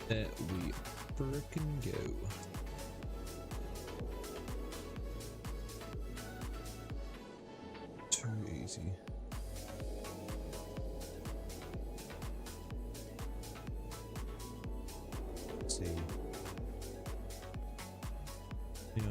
There we frickin' go. Too easy. Let's see. Yeah.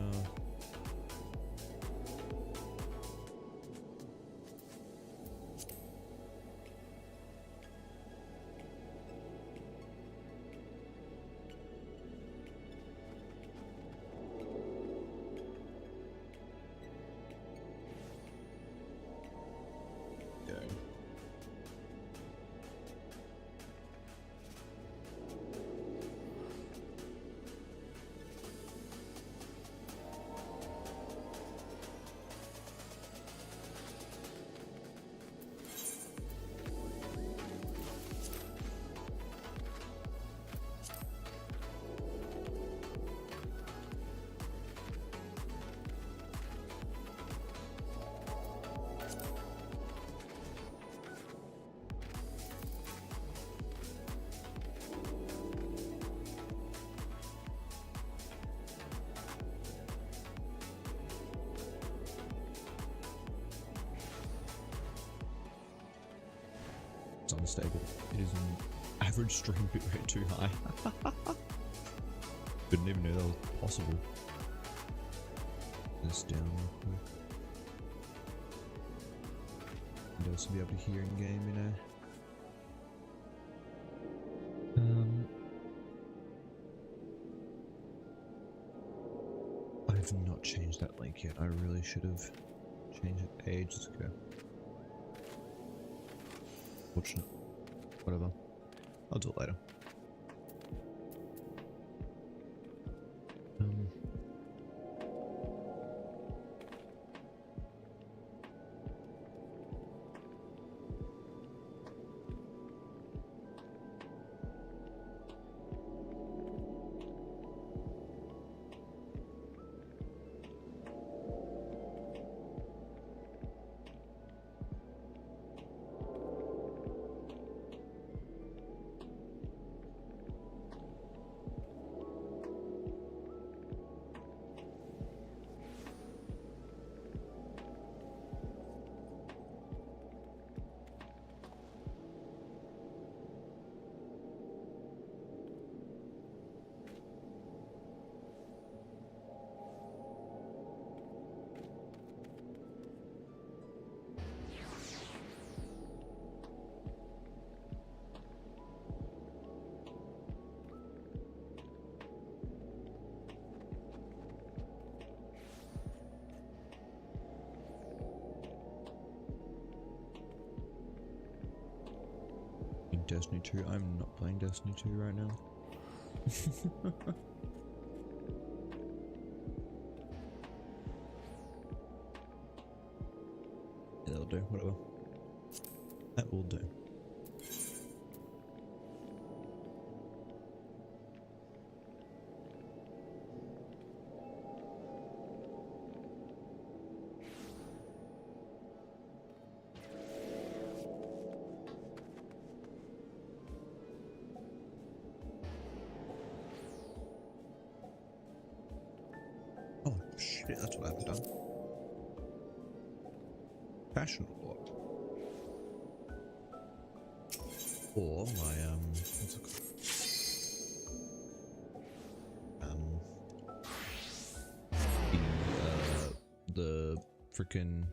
Go. It's unstable. It is an average stream bitrate too high. Didn't even know that was possible. This down real quick. And also be able to hear in game, you know. I've not changed that link yet. I really should have changed it ages ago. Fortunate. Whatever. I'll do it later. Destiny 2. I'm not playing Destiny 2 right now. Yeah, that'll do, whatever. That will do. Oh shit, that's what I haven't done. Fashion block. Or my what's it called? The frickin'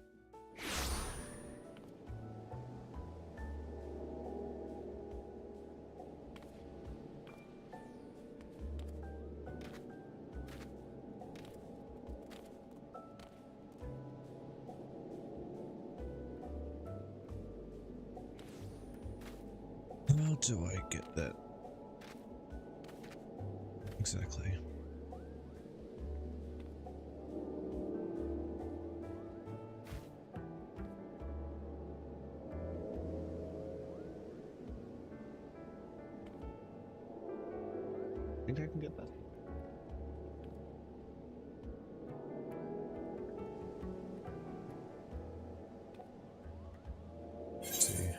how do I get that exactly? Think I can get that? Let's see.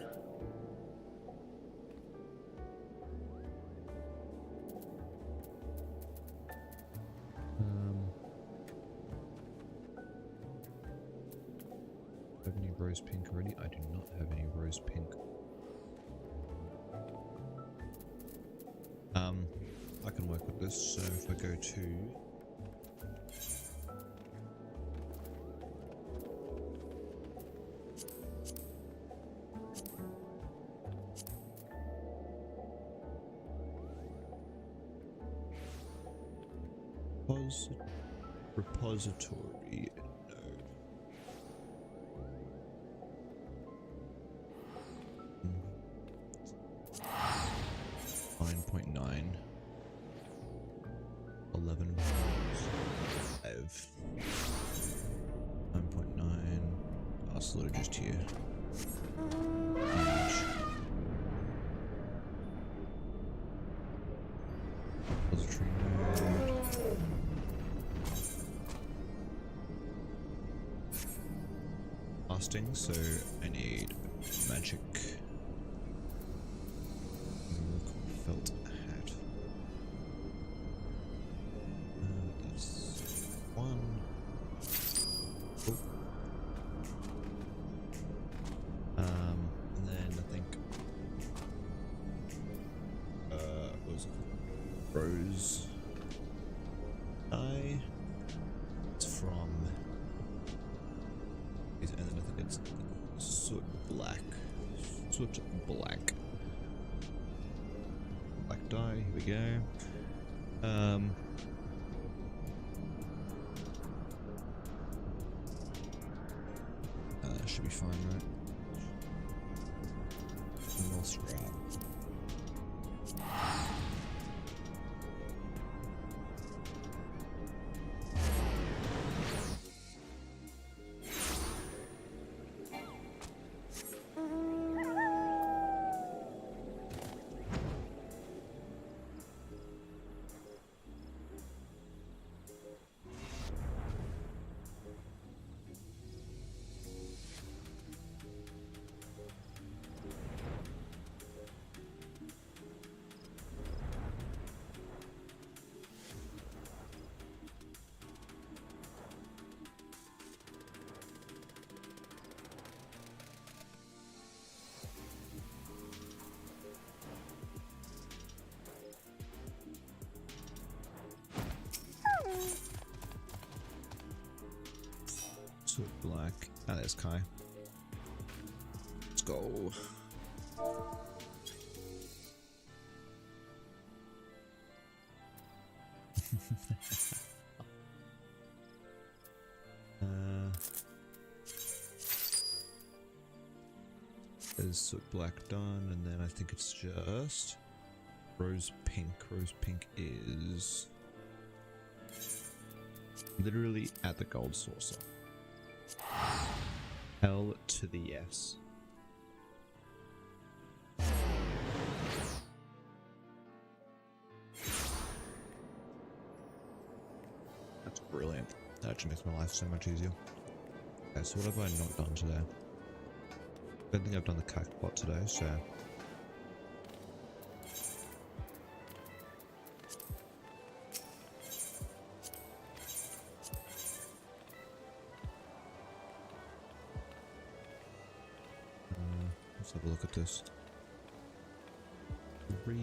rose pink already? I do not have any rose pink. I can work with this, so if I go to repository, no. 9.9 11 5 9.9. Oh, it's literally just here. Huge. Repository node. Casting, so I need magic. Felt hat. That's one. Oh. And then I think what was it? Rose dye. It's from, and then I think it's soot black. Soot black. Black dye, here we go. Should be fine, right? North route. Soot black. Ah, there's Kai. Let's go. There's soot black done, and then I think it's just rose pink. Rose pink is literally at the gold saucer. Hell to the yes. That's brilliant. That actually makes my life so much easier. Okay, so what have I not done today? I don't think I've done the kite plot today, so... let's have a look at this. 3...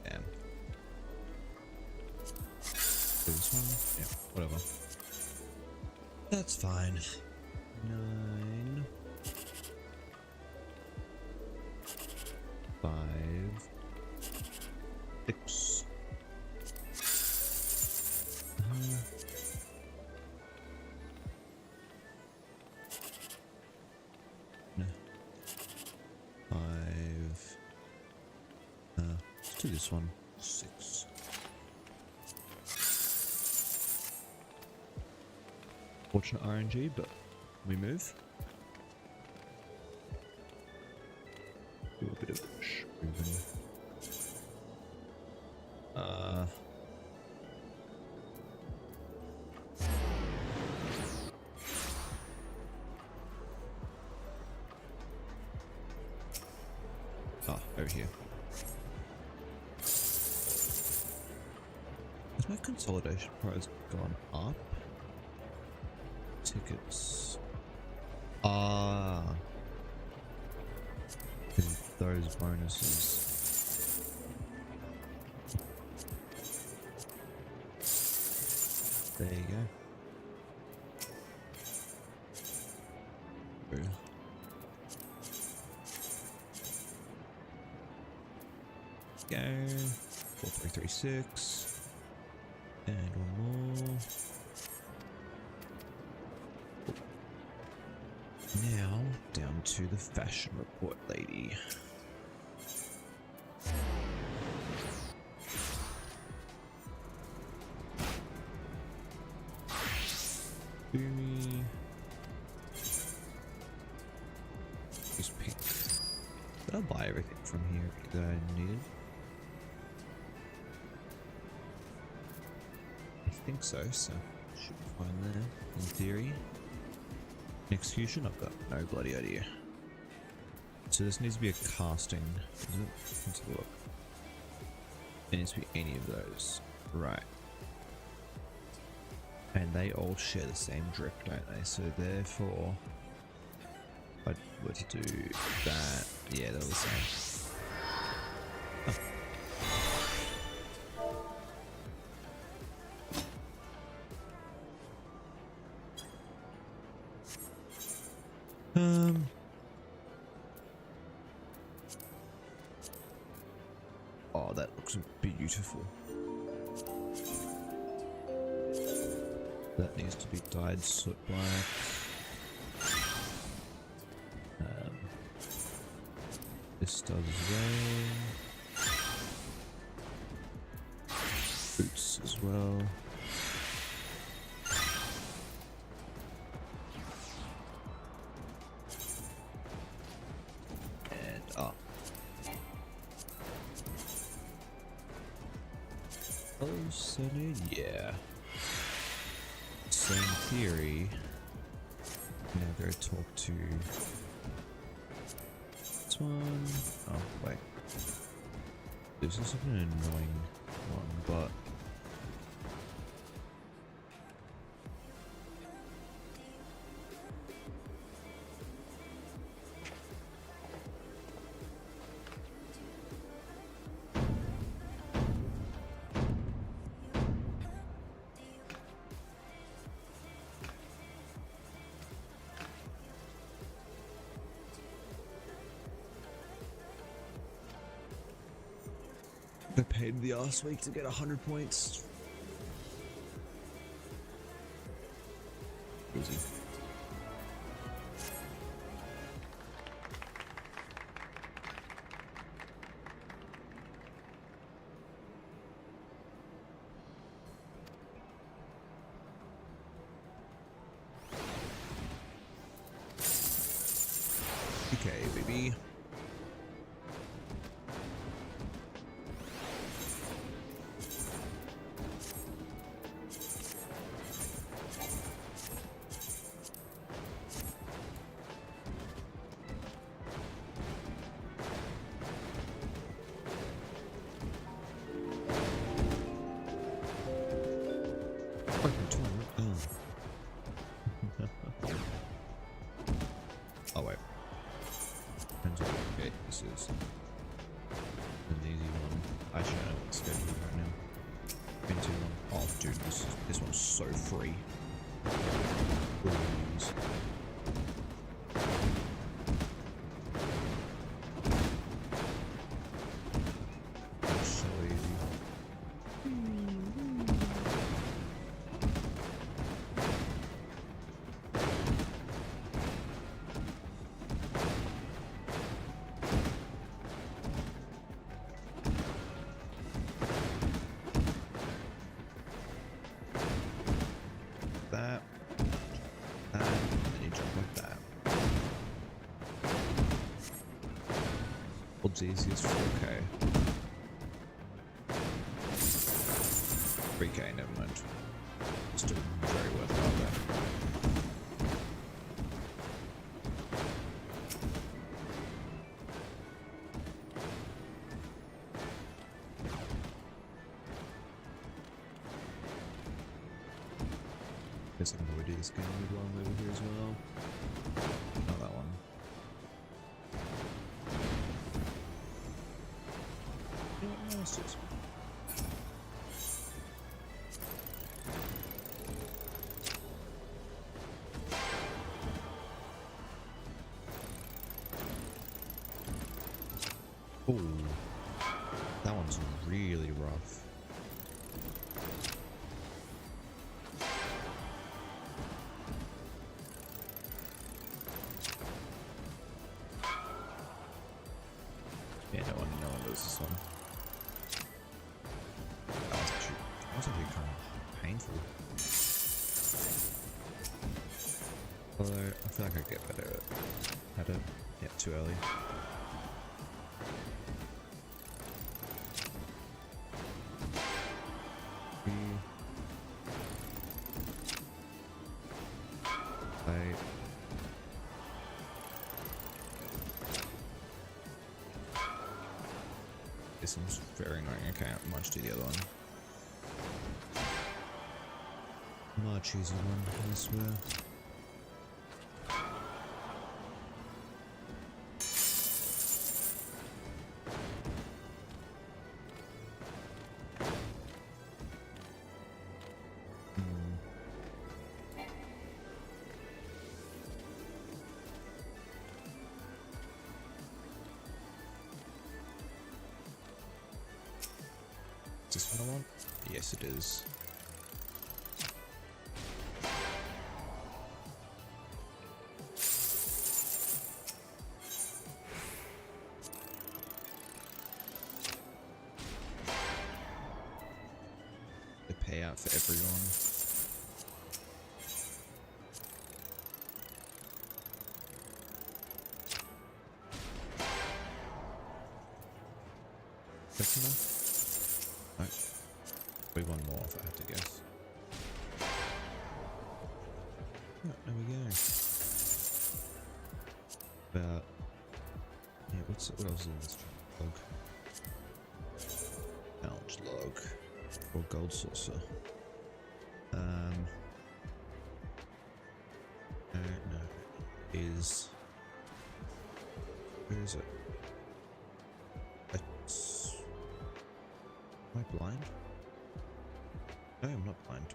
Damn. This one? Yeah, whatever. That's fine. 9... 5... 6... 5... let's do this one. 6. Fortunate RNG, but we move. Do a bit of moving. Over here. Has my consolidation price gone up? Tickets. Ah. And those bonuses. There you go. Ooh. Go. 4336. And one more. Now, down to the fashion report lady. Boomy. Just pink. Did I buy everything from here that I needed? I think so, so should be fine there, in theory. Execution? I've got no bloody idea. So this needs to be a casting, is it? Let's have a look. It needs to be any of those. Right. And they all share the same drip, don't they? So therefore, if I were to do that, yeah, they're the same. Oh. Oh, that looks beautiful. That needs to be dyed soot black. This does as well. Boots as well. And up. Oh, solid, yeah. So in theory, I'm gonna go talk to this one. Oh wait, this is an annoying one, but I paid the last week to get 100 points. Easy. Okay, baby. Oh wait. Depends on what bit this is. An easy one. I should have it scheduled right now. Into one. Oh dude, this one's so free. Please. So easy. That, and then you jump like that. What's easiest 4K? 3K, never mind. Still very worthwhile there. guess I can probably do this game while I'm over here as well. Not that one. Yeah, let's do this one. Oh, that one's really rough. Yeah, no one does this one. That was actually kind of painful. Although I feel like I get better at it. Yeah, too early. This one's very annoying. I can't much do the other one. Much easier one, I swear. Is this what I want? Yes, it is. The payout for everyone. That's enough? No. Probably one more if I had to guess. Oh, there we go. But yeah, what else is in this log? Ouch, log. Or gold saucer. No. Is where is it? It's am I blind? No, I'm not blind.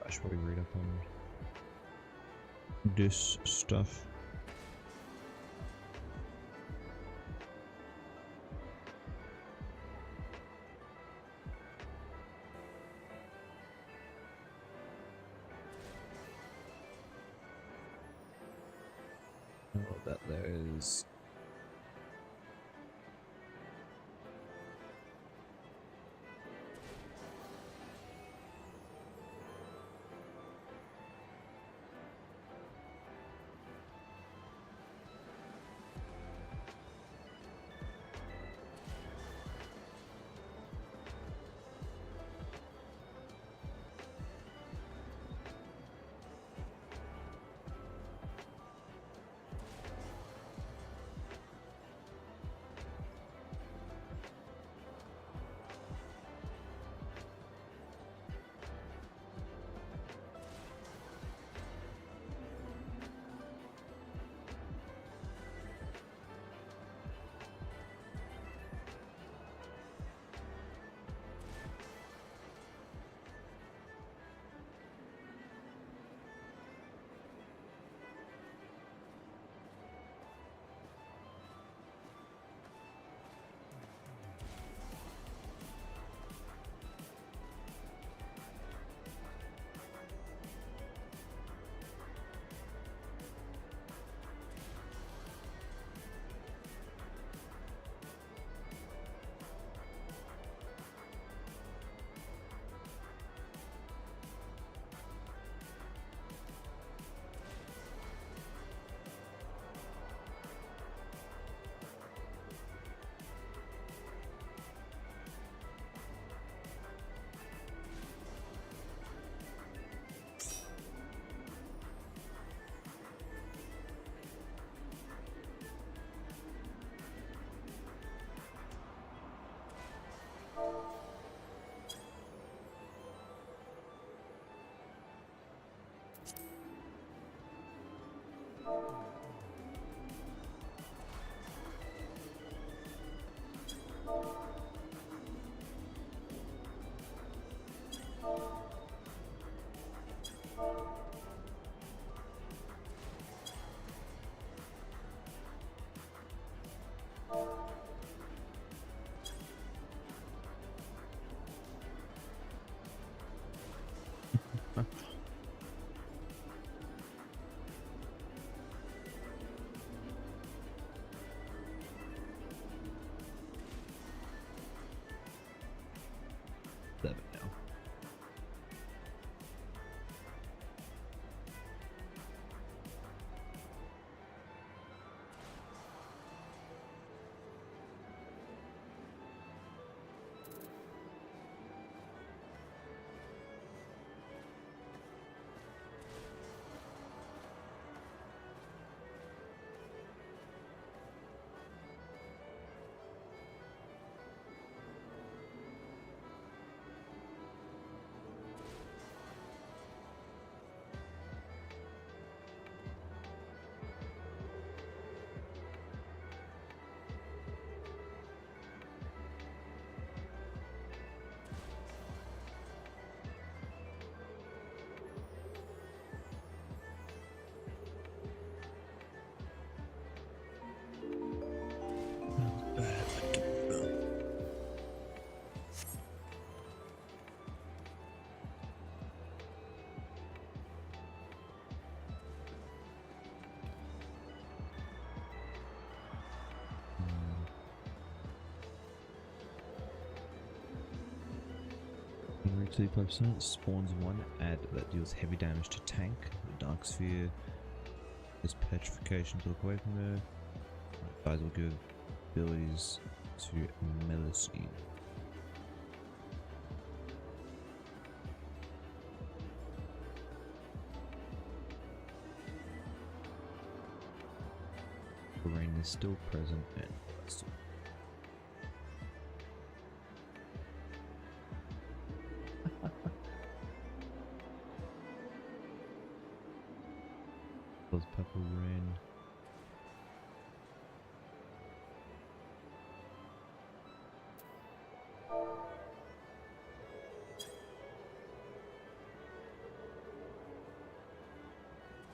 I should probably read up on this stuff. Oh, that there is. Seven now. Increase 35%, spawns one ad that deals heavy damage to tank. The Dark Sphere is petrification to look away from her. Guys will give abilities to Melusine. Rain is still present and Purple Rain.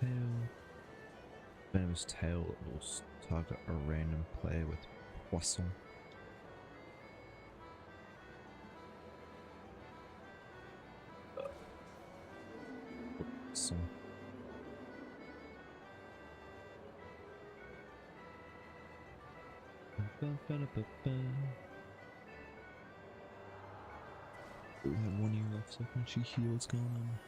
Tail. Venomous Tail will target a random player with Poisson. Poisson. We'll have 1 year off so when she heals going on.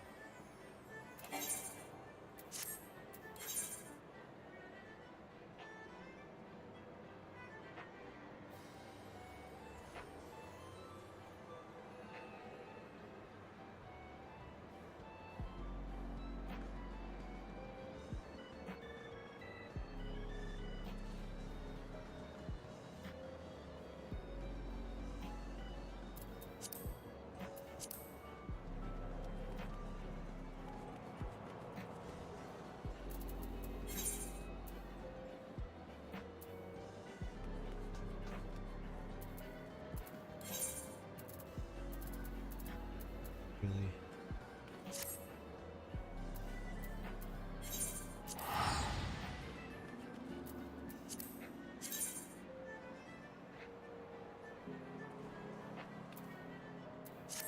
Really?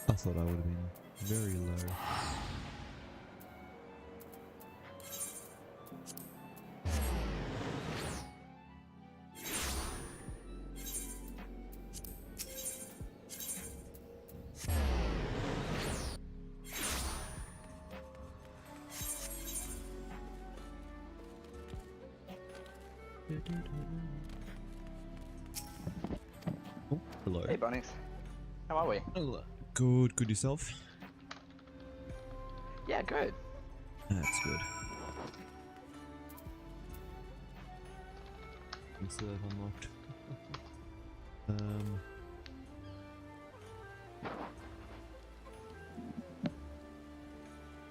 I thought I would have been very low. Oh, hello. Hey, bunnies. How are we? Hello. Good, good yourself? Yeah, good. That's good. Serve unlocked.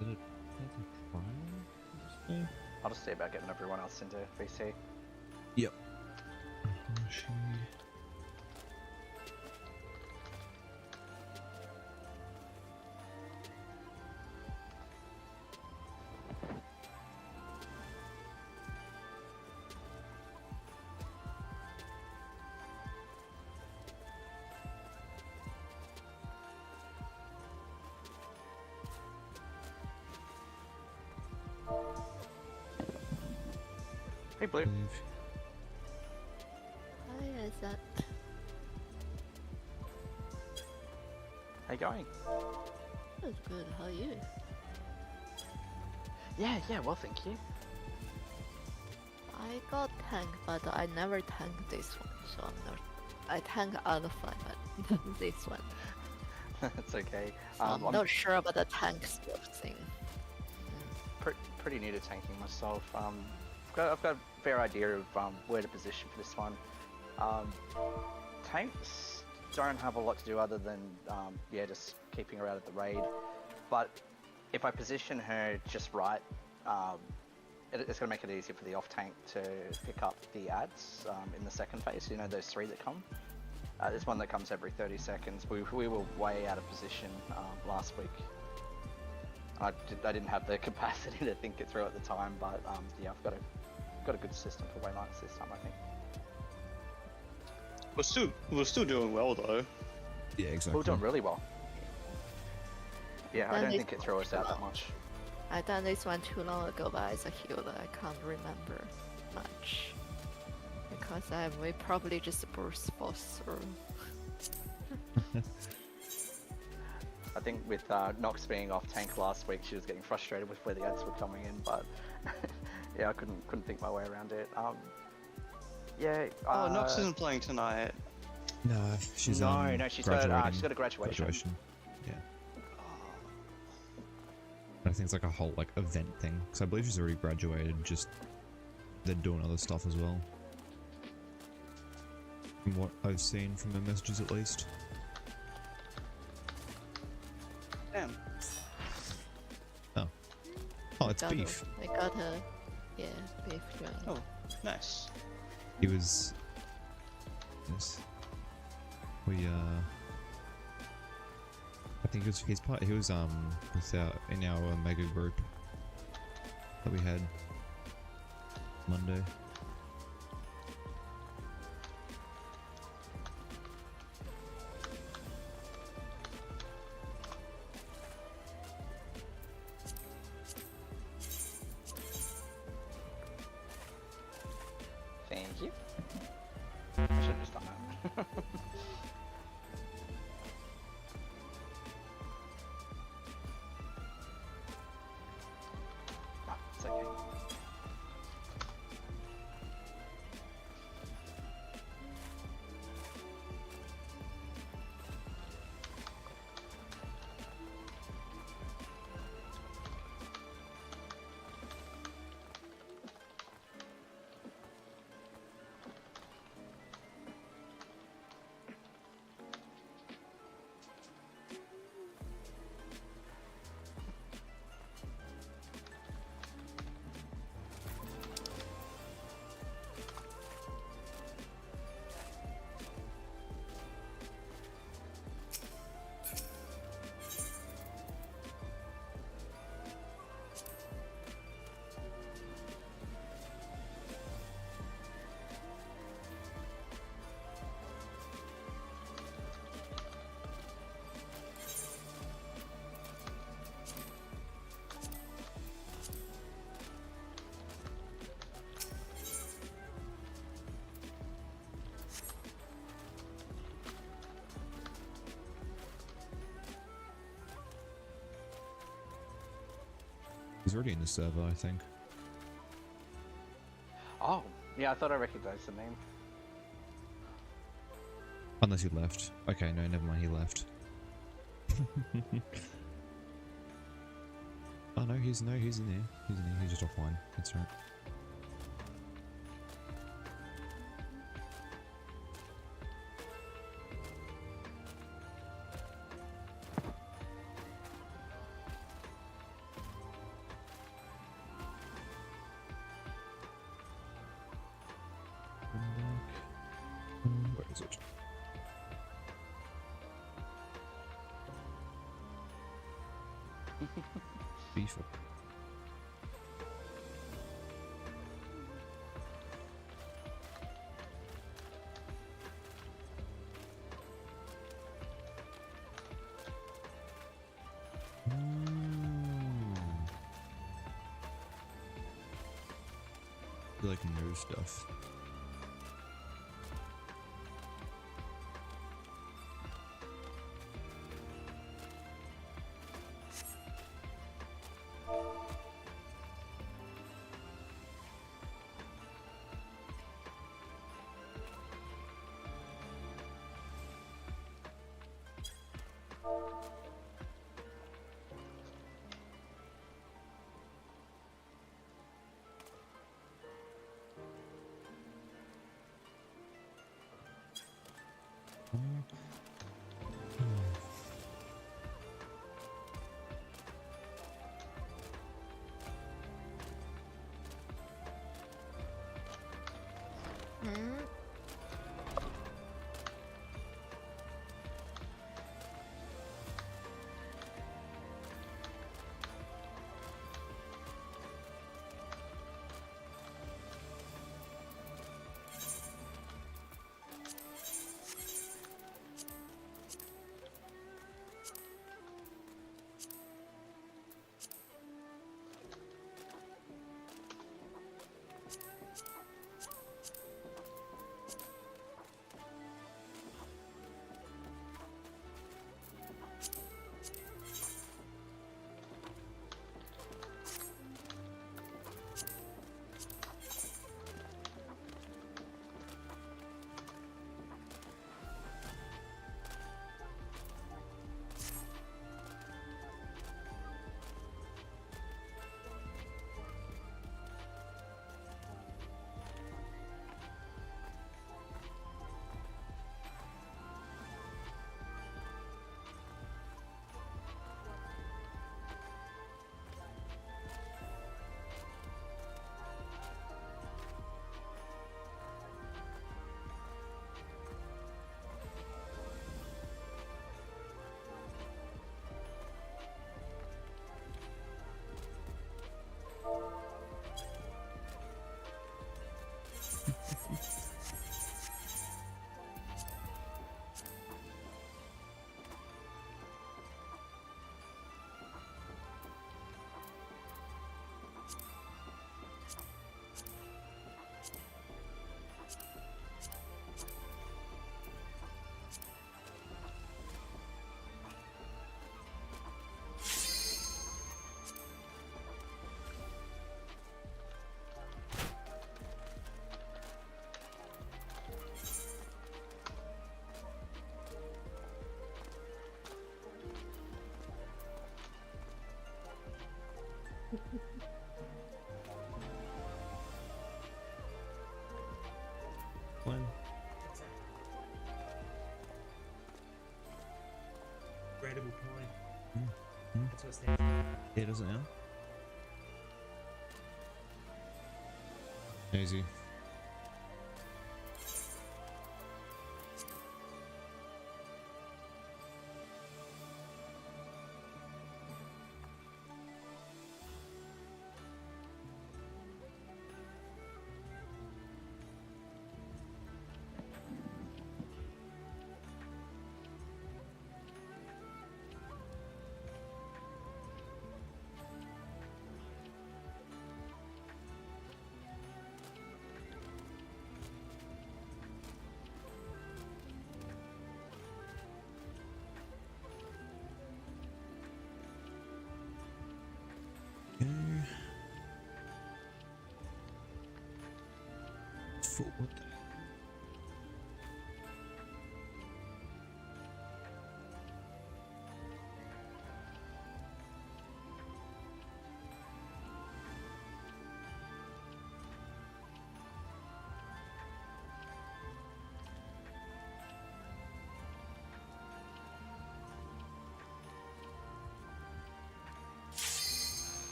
Is it a trial? just see about getting everyone else into VC. Yep. Hey, Blue. Hi, Isaac. How you going? That's good. How are you? Yeah, well, thank you. I got tank, but I never tank this one, so I'm not. I tank other fight, but not this one. It's okay. So I'm not sure about the tank stuff thing. Pretty new to tanking myself. I've got a fair idea of where to position for this one. Tanks don't have a lot to do other than yeah, just keeping her out of the raid. But if I position her just right, it's going to make it easier for the off tank to pick up the ads in the second phase. You know, those 3 that come. There's one that comes every 30 seconds. We were way out of position last week. I didn't have the capacity to think it through at the time, but yeah, I've got a good system for Waylights this time, I think. We're still doing well though. Yeah, exactly. We're doing really well. Yeah, I Then don't they think it threw us out that much. I done this one too long ago, but as a healer, I can't remember much because we probably just burst force through. I think with Nox being off tank last week, she was getting frustrated with where the ads were coming in, but yeah, I couldn't think my way around it. Yeah. Oh, Nox isn't playing tonight. No, she's she's got a graduation. Yeah. I think it's like a whole like event thing because I believe she's already graduated. Just they're doing other stuff as well. From what I've seen from her messages, at least. Damn. Oh, it's beef. I got a beef joint. Oh, nice. He was. Yes. We I think he's part. He was with in our mega group that we had Monday. Thank you. I should have just done that. Oh, it's okay. He's already in the server, I think. Oh, yeah, I thought I recognized the name. Unless he left. Okay, no, never mind. He left. Oh no, he's in there. He's in there. He's just offline. That's right. Where is it? Beef. You like new stuff. Hmm? When? Incredible point. Hmm? That's what it stands for. Yeah, does it now? Easy. Forward.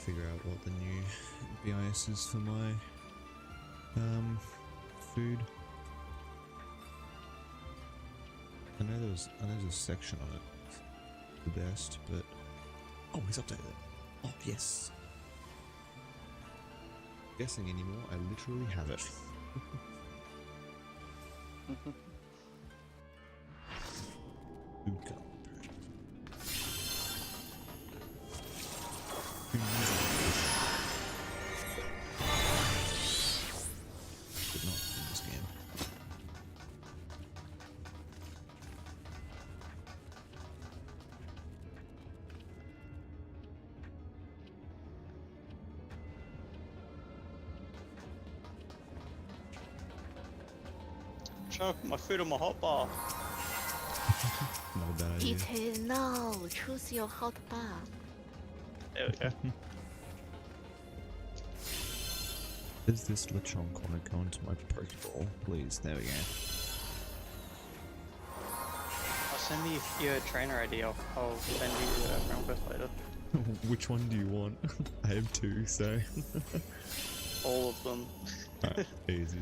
figure out what the new BIS is for my food. I know there's a section on it, the best, but oh, he's updated it. Oh yes. Guessing anymore? I literally have it. Food cup. But not in this game. Trying to put my food on my hotbar. Not a bad idea. Eat it now. Choose your hot bar. There we go. Is this lechon corner go into my Pokeball? Please, there we go. I'll send me your trainer ID. I'll send you the friend request later. Which one do you want? I have two, so All of them. alright, easy.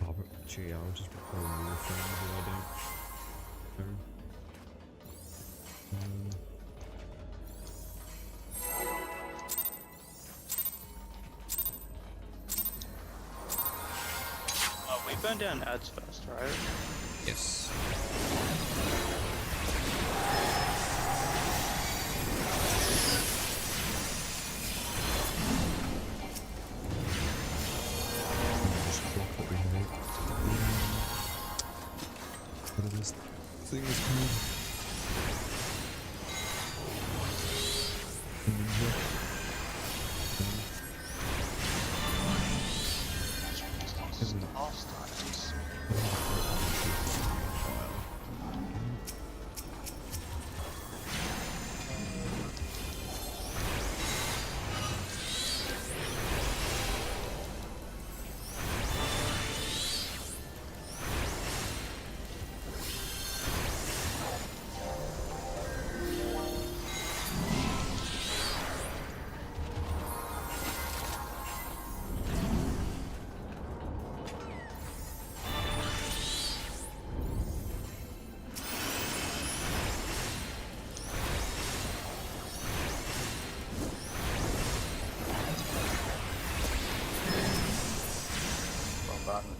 Oh, but gee, I'll just recall all the things that I don't know. We burn down ads first, right? Yes. Just block what we have. What is this thing is called? Ninja. Just the last times. Wrong button.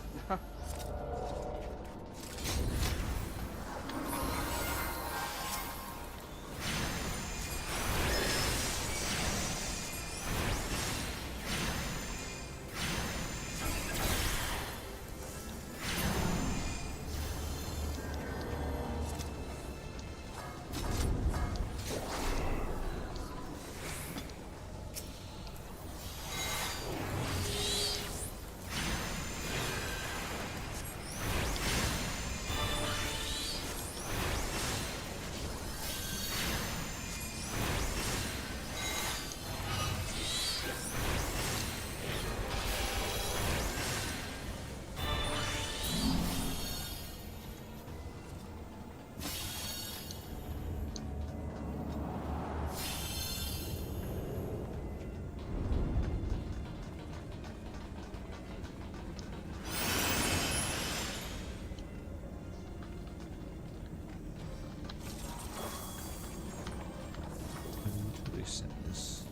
I need to resend this.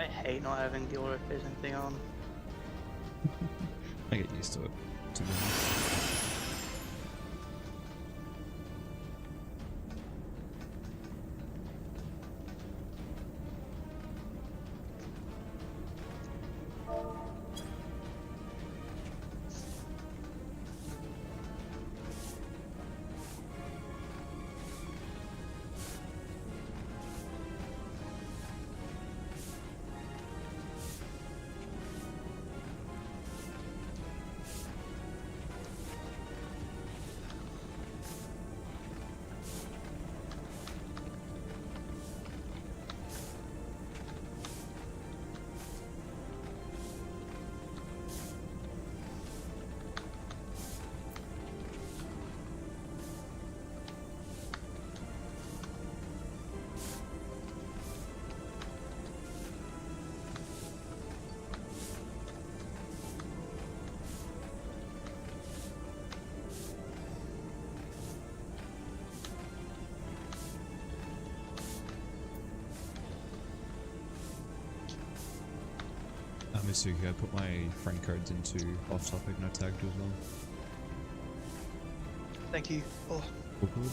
I hate not having the auto phasing thing on. I get used to it, to be honest. Misuki, I put my friend codes into off topic and I tagged you as well. Thank you. Oh. All good.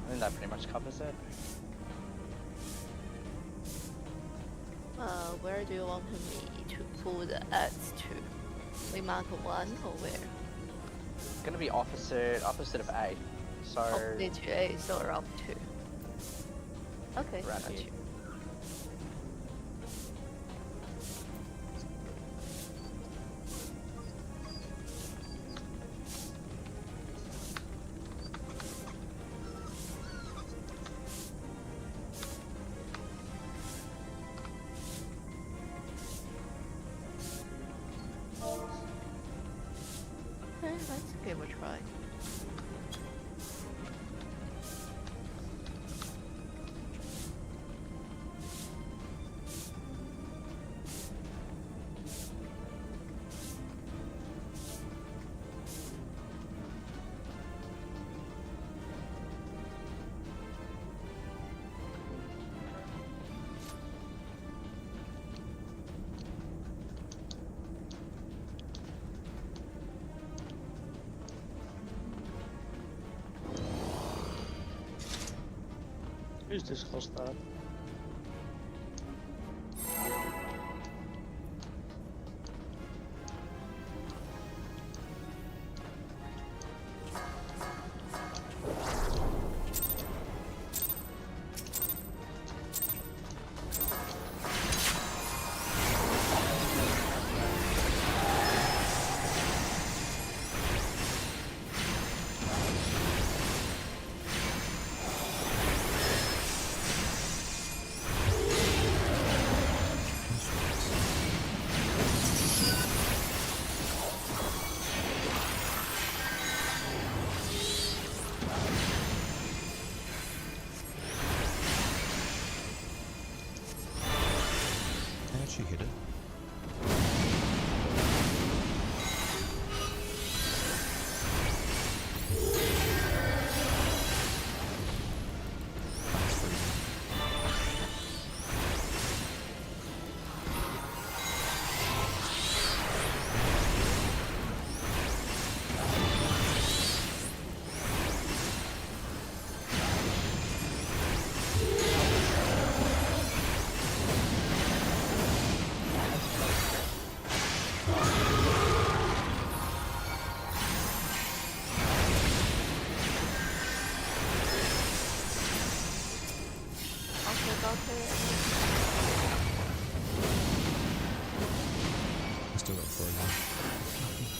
I think that pretty much covers it. Where do you want me to pull the ads to? We mark 1 or where? It's gonna be opposite of A. So Opposite to A, so around 2. Okay, Around got here. you. Okay, let's give a try. Who's discussed that? I actually hit it. That's freezing. Okay, got it. still got frozen.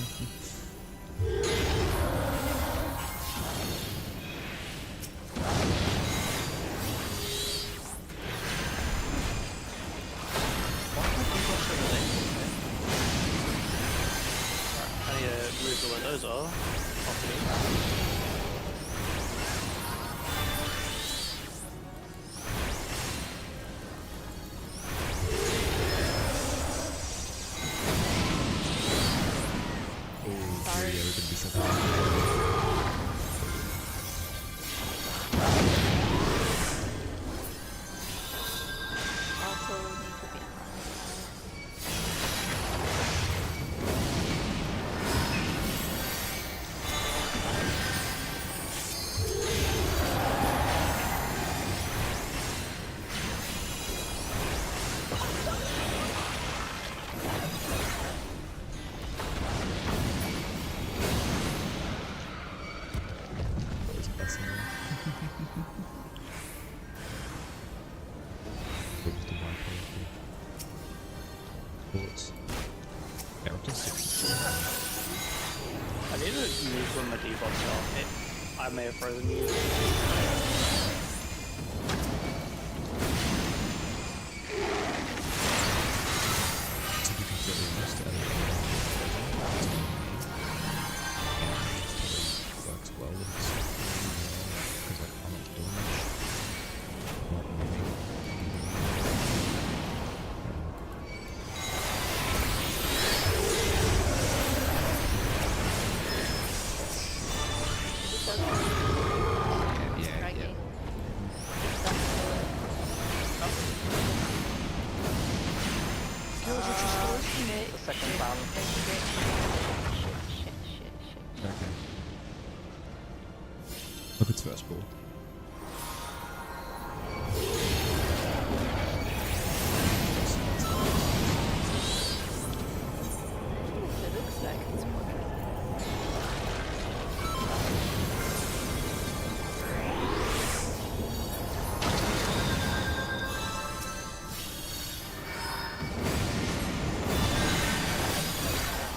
Why can't you watch everything? Alright, I need to move the windows all. Oh, Sorry. yeah, we're gonna be something. Also need to be honest. That was busting. What was the micro? Thoughts? Character 6. I need to move when the defaults off. I may have frozen you. To be completely honest, works well with this because like, I'm not doing much. Not moving. Yeah, Dragging. The second balance. Shit. Okay. Look, it's first ball. It looks like it's working.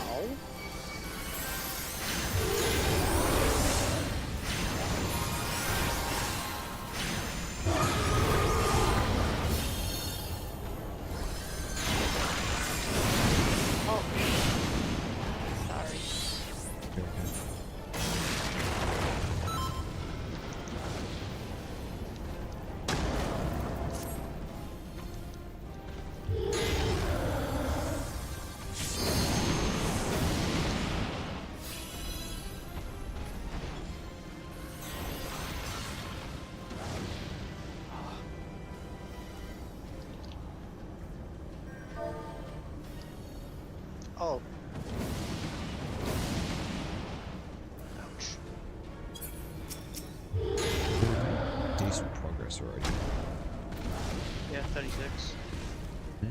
Ow. Oh, sorry. Very good. Oh. Ouch. Decent progress already. Yeah, 36. Yeah.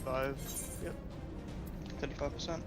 Five. Yep. 35%.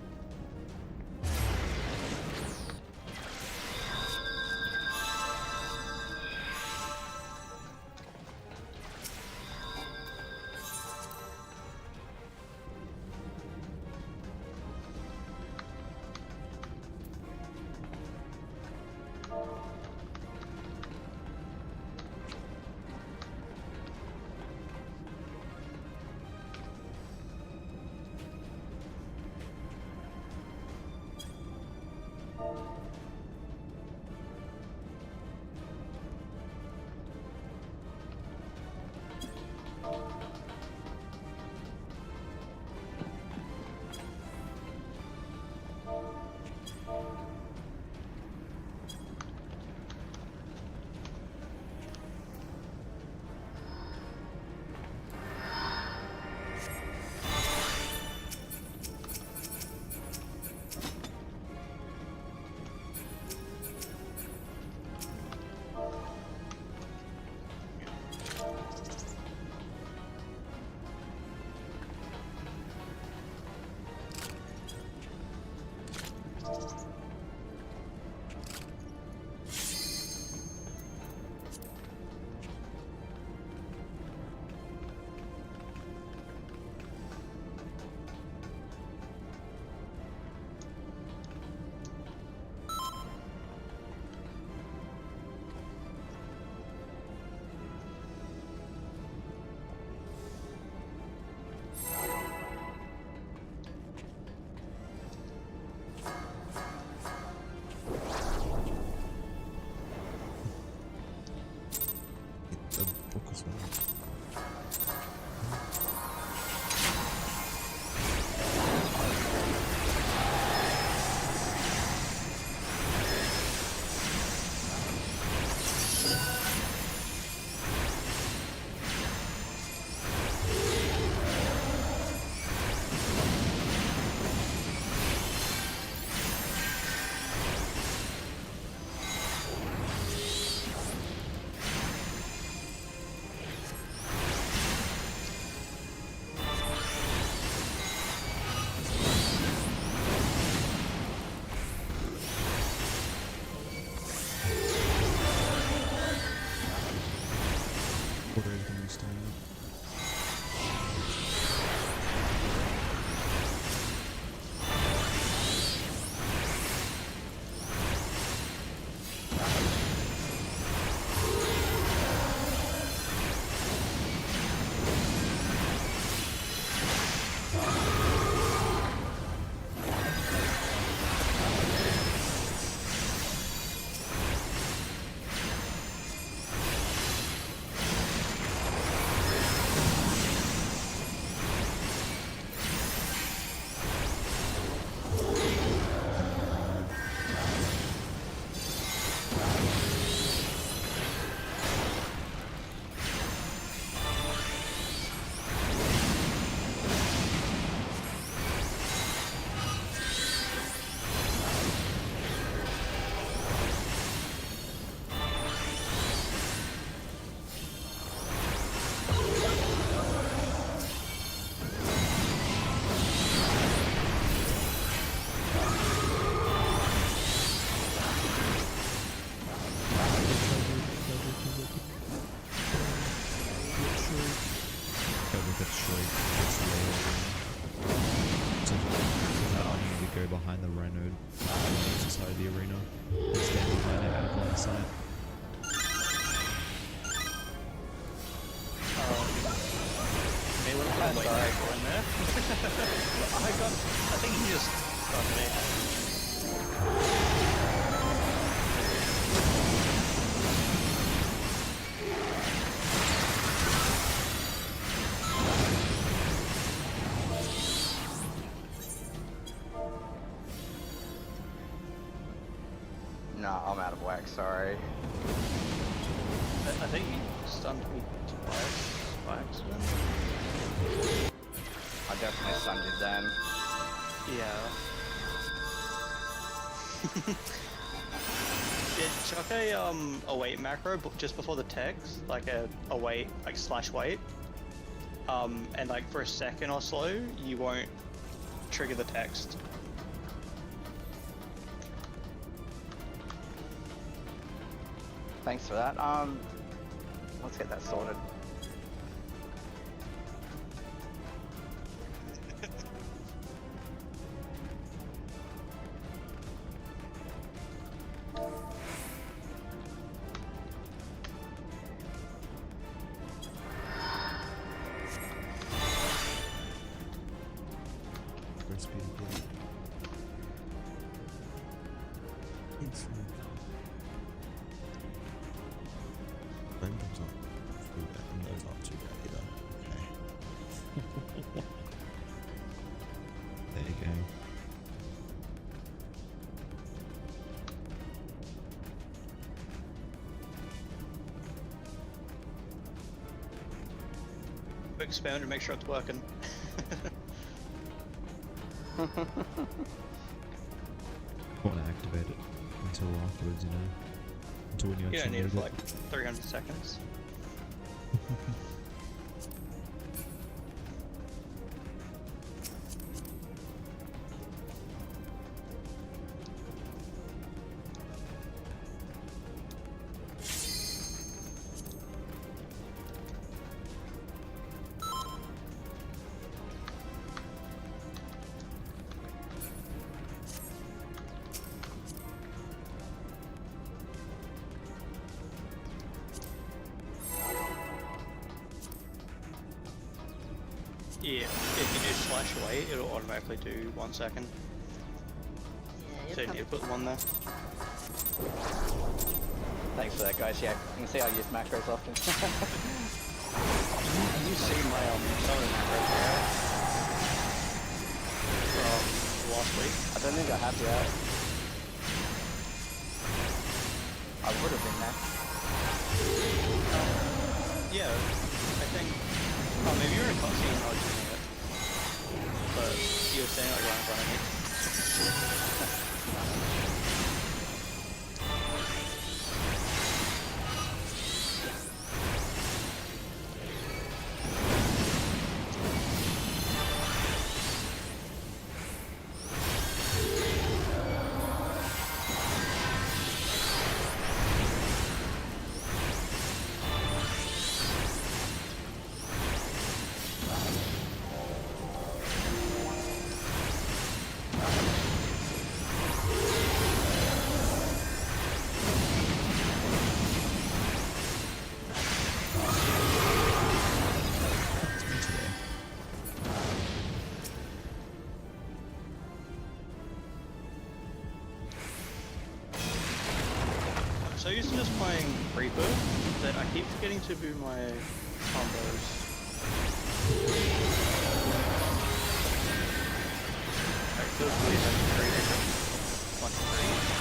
behind the Rhino on the opposite side of the arena. And stand behind it out of line of sight. May want to put a white rifle in there. I think he just got me. No, I'm out of whack, sorry. I think he stunned me twice by accident. I definitely stunned you then. Yeah. Yeah, chuck a wait macro just before the text, like a wait, like /wait. And like for a second or so, you won't trigger the text. Thanks for that. Let's get that sorted. First speed again. It's Rainbow's not too bad. Rainbow's not too bad either. Okay. There you go. Quick experiment to make sure it's working. Want to activate it until afterwards, you know? Until when you You don't actually need it for need like 300 seconds. Yeah, if you do /wait, it'll automatically do 1 second. So you need to put one there. Thanks for that, guys. Yeah, you can see I use macros often. You see my some of the macros there from last week. I don't think I have yet. I would have been there. Yeah, I think. Oh, maybe you're in a cutscene while doing it. But you were saying like right in front of me. So I used to just playing Reaper, that I keep forgetting to do my combos. It feels weird having 3 different 1 3.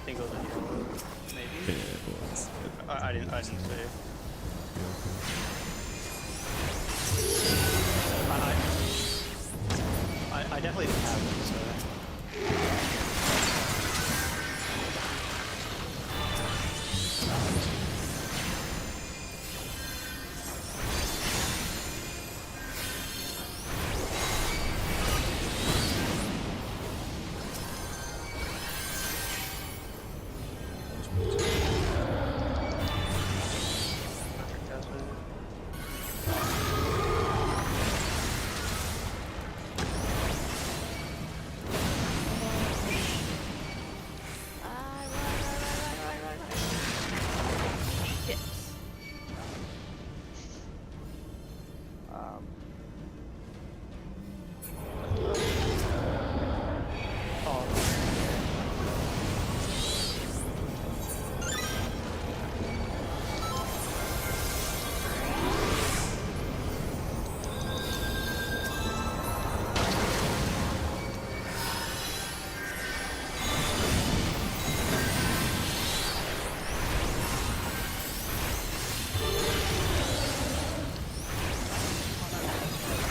think it was a yellow, maybe. Yeah, it was. I didn't see. I definitely didn't have it, so. Shit. Um,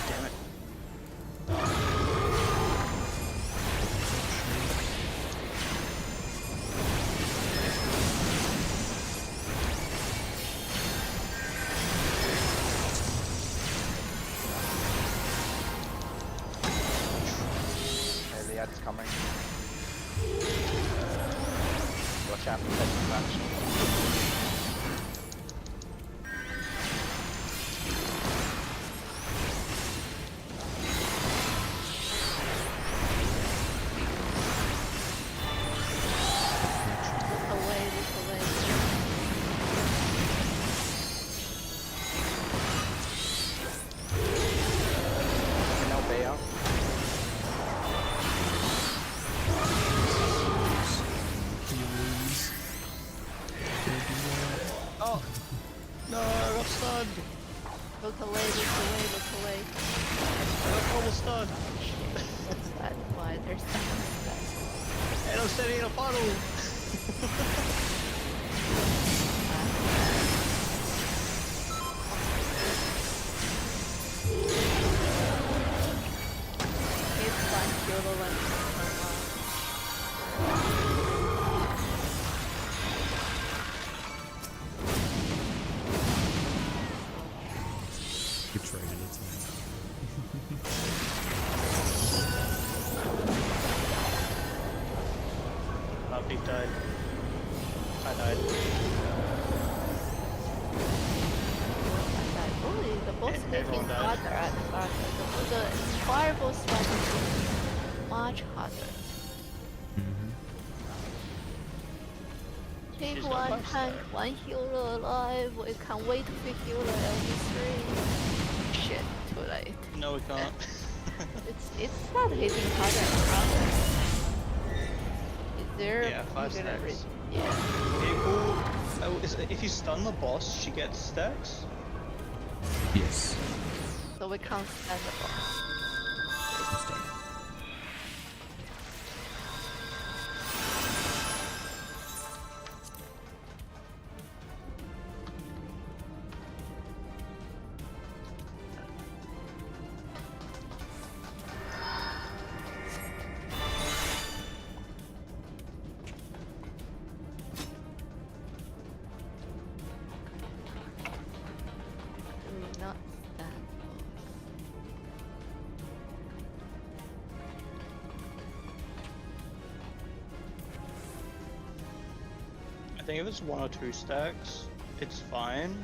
Damn it. okay, the ad's coming. Watch out for the action. Look away, look away. No bail. Healers. Oh! No, I got stunned! Look away, look away, look away. I got almost stunned! That's bad. Why there's that? And I'm standing in a puddle! It's fine, kill the one from Betrayed its own. Big died. I died. Holy, the boss And making everyone died. harder and harder. The fireball strike is much harder. Mm-hmm. Keep She's got one much tank, there. one healer alive. We can wait to heal the LV3. Shit, too late. No, we can't. It's not hitting harder and harder. Is there? Yeah, 5 you're gonna stacks. Yeah. Vehicle. Oh, if you stun the boss, she gets stacks. Yes. So we can't stand the boss. Just done. Do not stand boss. I think if it's 1 or 2 stacks, it's fine.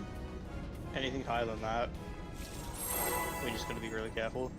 Anything higher than that, we just gotta be really careful.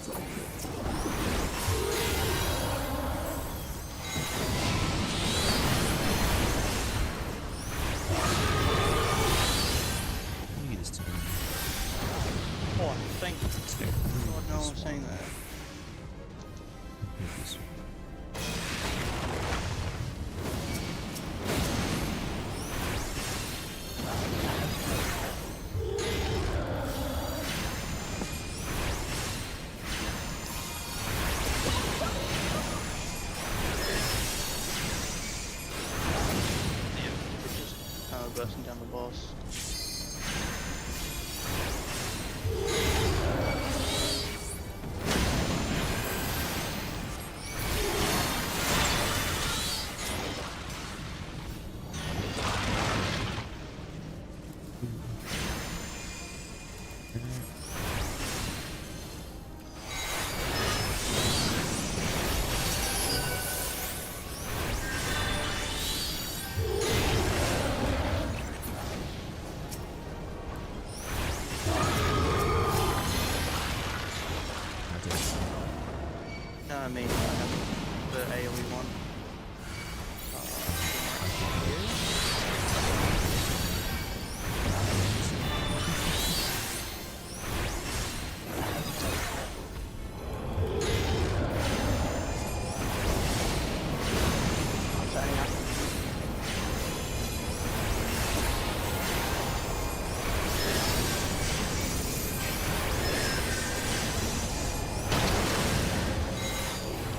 Need is to be Oh, thank stay. God, no one's saying that. This Yeah, we're just bursting down the boss. No, I mean, I have the AoE one. I'm turning up.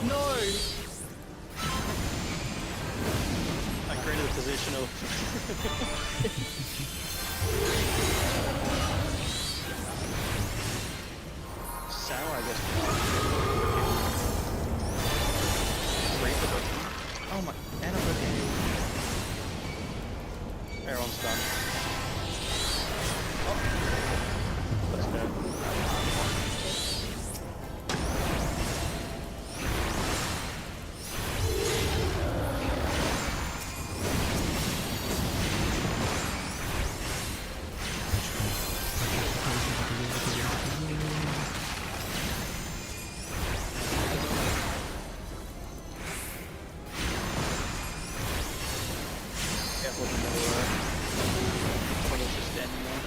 No! I created a positional. Samurai gets Oh my, and I've got Everyone's done. Oh. Let's go. Careful with the middle there. Someone's just standing there.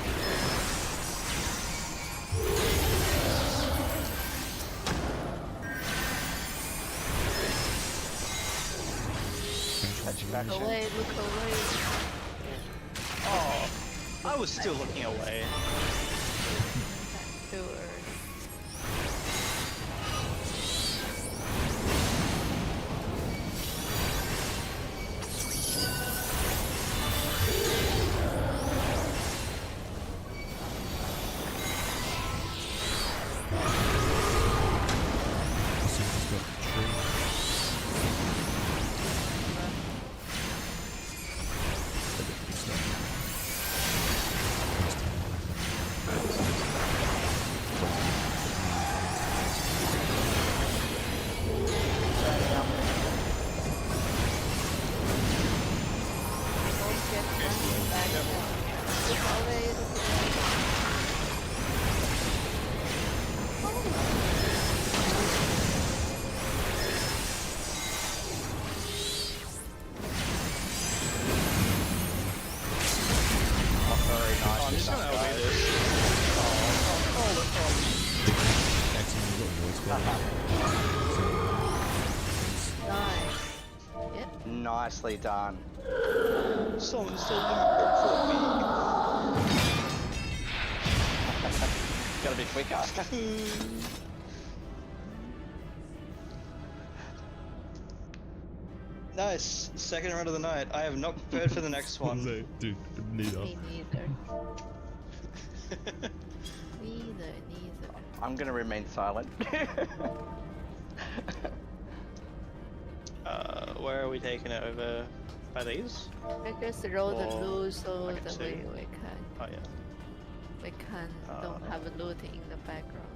Catch you back. Look away, look away. Oh, I was still looking away. Too early. So just got the tree. But it is not. Don't get money back. Look away, look away. Oh, very nice. Oh, I'm just gonna guys. LB this. Excellent, we've got voice quality. Nice. Yep. Nicely done. Someone still for me. Gotta be quicker. Nice. Second round of the night. I have not prepared for the next one. No, dude, neither. Me neither. Neither. I'm gonna remain silent. Where are we taking it over? By these? I guess roll the Or loot so I can that see. we Oh yeah. don't have a loot in the background.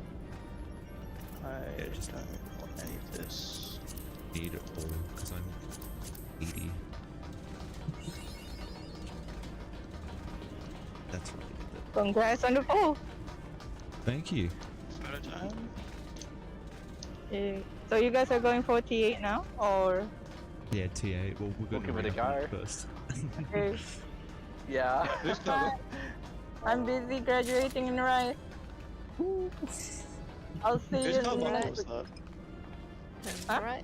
I just don't want any of this. Need it all, because I'm 80. That's really good. Congrats on the fall. Thank you. Photo time. Okay. So you guys are going for T8 now, or? Yeah, T8. Well, we're We'll gonna give it read a up on it go. first. Okay. Yeah. Who's coming? I'm busy graduating in Rice. I'll see Whose you car bundle next was week. that? Huh? Right.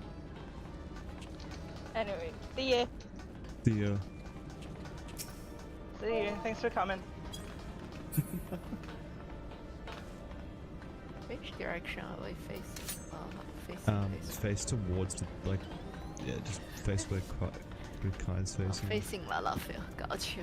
Anyway, see ya. The See you. Thanks for coming. Which direction are we facing? Facing this way. face towards the yeah, just face where Kai's Oh, facing. facing Malafia. Gotcha.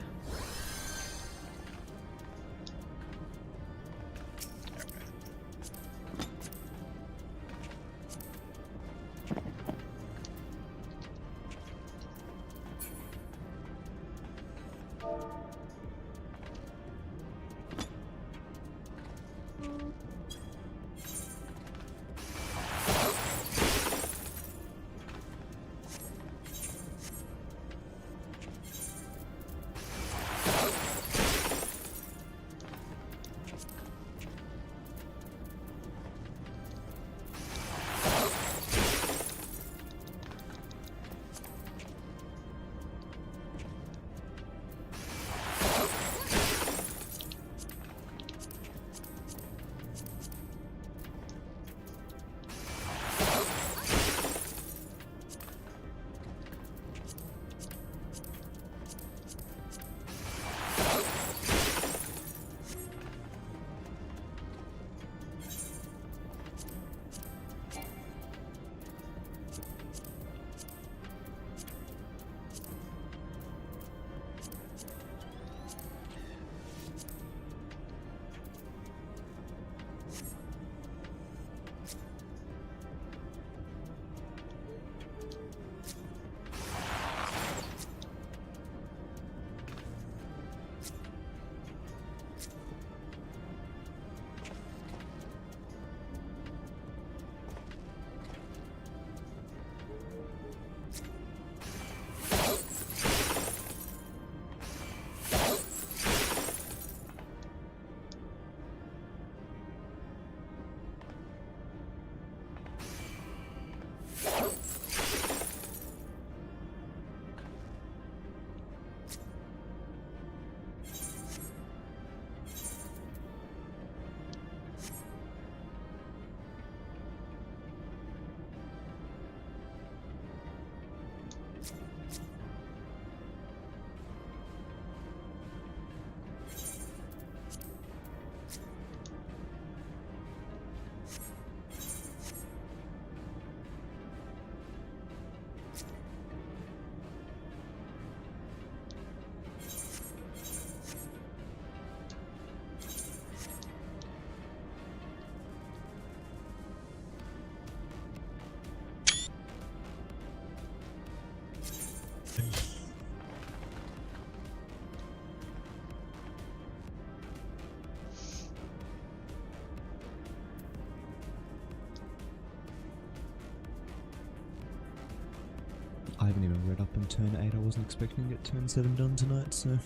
I haven't even read up on turn 8. I wasn't expecting to get turn 7 done tonight, so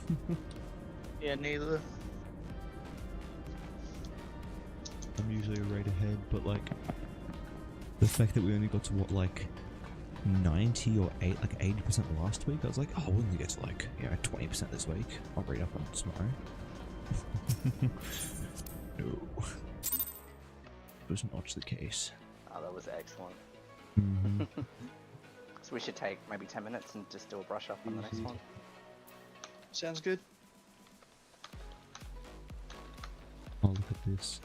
Yeah, neither. I'm usually a raid ahead, but like the fact that we only got to what, like 90 or 80% last week, I was like, oh, we'll only get to like, 20% this week. I'll read up on it tomorrow. No. It was not the case. Oh, that was excellent. Mm-hmm. So we should take maybe 10 minutes and just do a brush up on the next one. Sounds good. I'll look at this.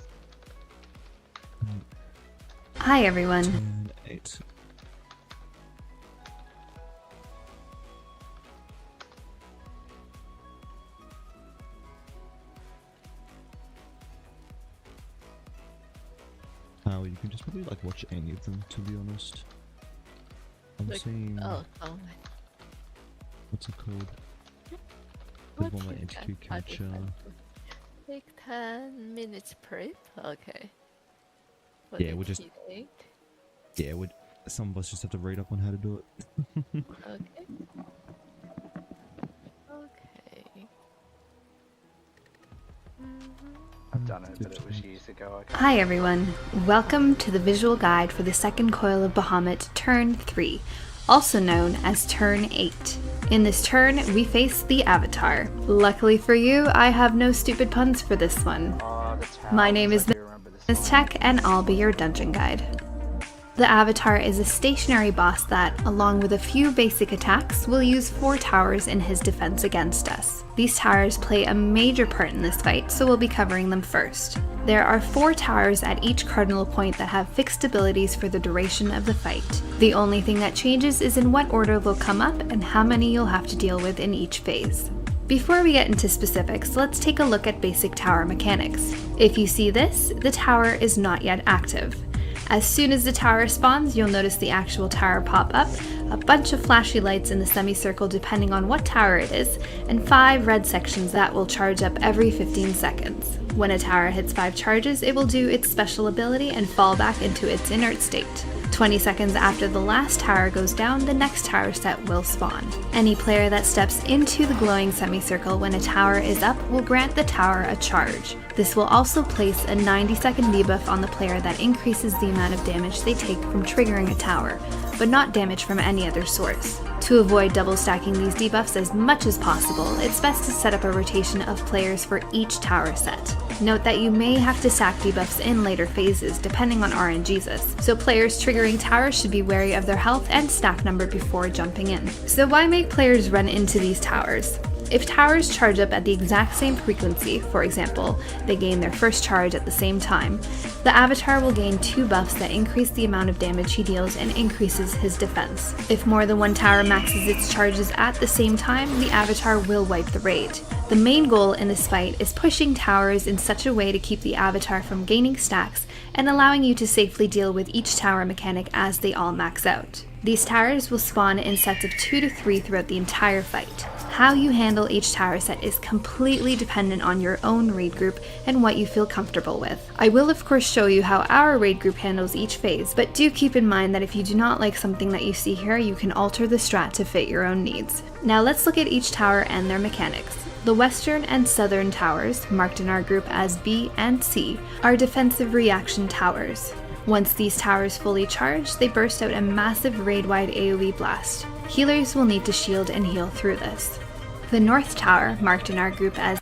Hi everyone. Turn 8. You can just probably like watch any of them, to be honest. I'm Like, seeing oh, what's it called? what The one with you NTQ can capture. Take 10 minutes prep. Okay. Yeah, we'll just- T8. Yeah, some of us just have to read up on how to do it. Okay. Okay. done it, but it was years ago. Hi everyone, welcome to the visual guide for the second coil of Bahamut Turn 3, also known as Turn 8. In this turn, we face the Avatar. Luckily for you, I have no stupid puns for this one. My name is Ms. Tech, and I'll be your dungeon guide. The Avatar is a stationary boss that, along with a few basic attacks, will use 4 towers in his defense against us. These towers play a major part in this fight, so we'll be covering them first. There are 4 towers at each cardinal point that have fixed abilities for the duration of the fight. The only thing that changes is in what order they'll come up and how many you'll have to deal with in each phase. Before we get into specifics, let's take a look at basic tower mechanics. If you see this, the tower is not yet active. As soon as the tower spawns, you'll notice the actual tower pop up, a bunch of flashy lights in the semicircle depending on what tower it is, and 5 red sections that will charge up every 15 seconds. When a tower hits 5 charges, it will do its special ability and fall back into its inert state. 20 seconds after the last tower goes down, the next tower set will spawn. Any player that steps into the glowing semicircle when a tower is up will grant the tower a charge. This will also place a 90-second debuff on the player that increases the amount of damage they take from triggering a tower, but not damage from any other source. To avoid double stacking these debuffs as much as possible, it's best to set up a rotation of players for each tower set. Note that you may have to stack debuffs in later phases depending on RNGesus, so players triggering towers should be wary of their health and stack number before jumping in. So why make players run into these towers? If towers charge up at the exact same frequency, for example, they gain their first charge at the same time, the Avatar will gain 2 buffs that increase the amount of damage he deals and increases his defense. If more than one tower maxes its charges at the same time, the Avatar will wipe the raid. The main goal in this fight is pushing towers in such a way to keep the Avatar from gaining stacks and allowing you to safely deal with each tower mechanic as they all max out. These towers will spawn in sets of 2 to 3 throughout the entire fight. How you handle each tower set is completely dependent on your own raid group and what you feel comfortable with. I will of course show you how our raid group handles each phase, but do keep in mind that if you do not like something that you see here, you can alter the strat to fit your own needs. Now let's look at each tower and their mechanics. The western and southern towers, marked in our group as B and C, are defensive reaction towers. Once these towers fully charge, they burst out a massive raid-wide AoE blast. Healers will need to shield and heal through this. The north tower, marked in our group as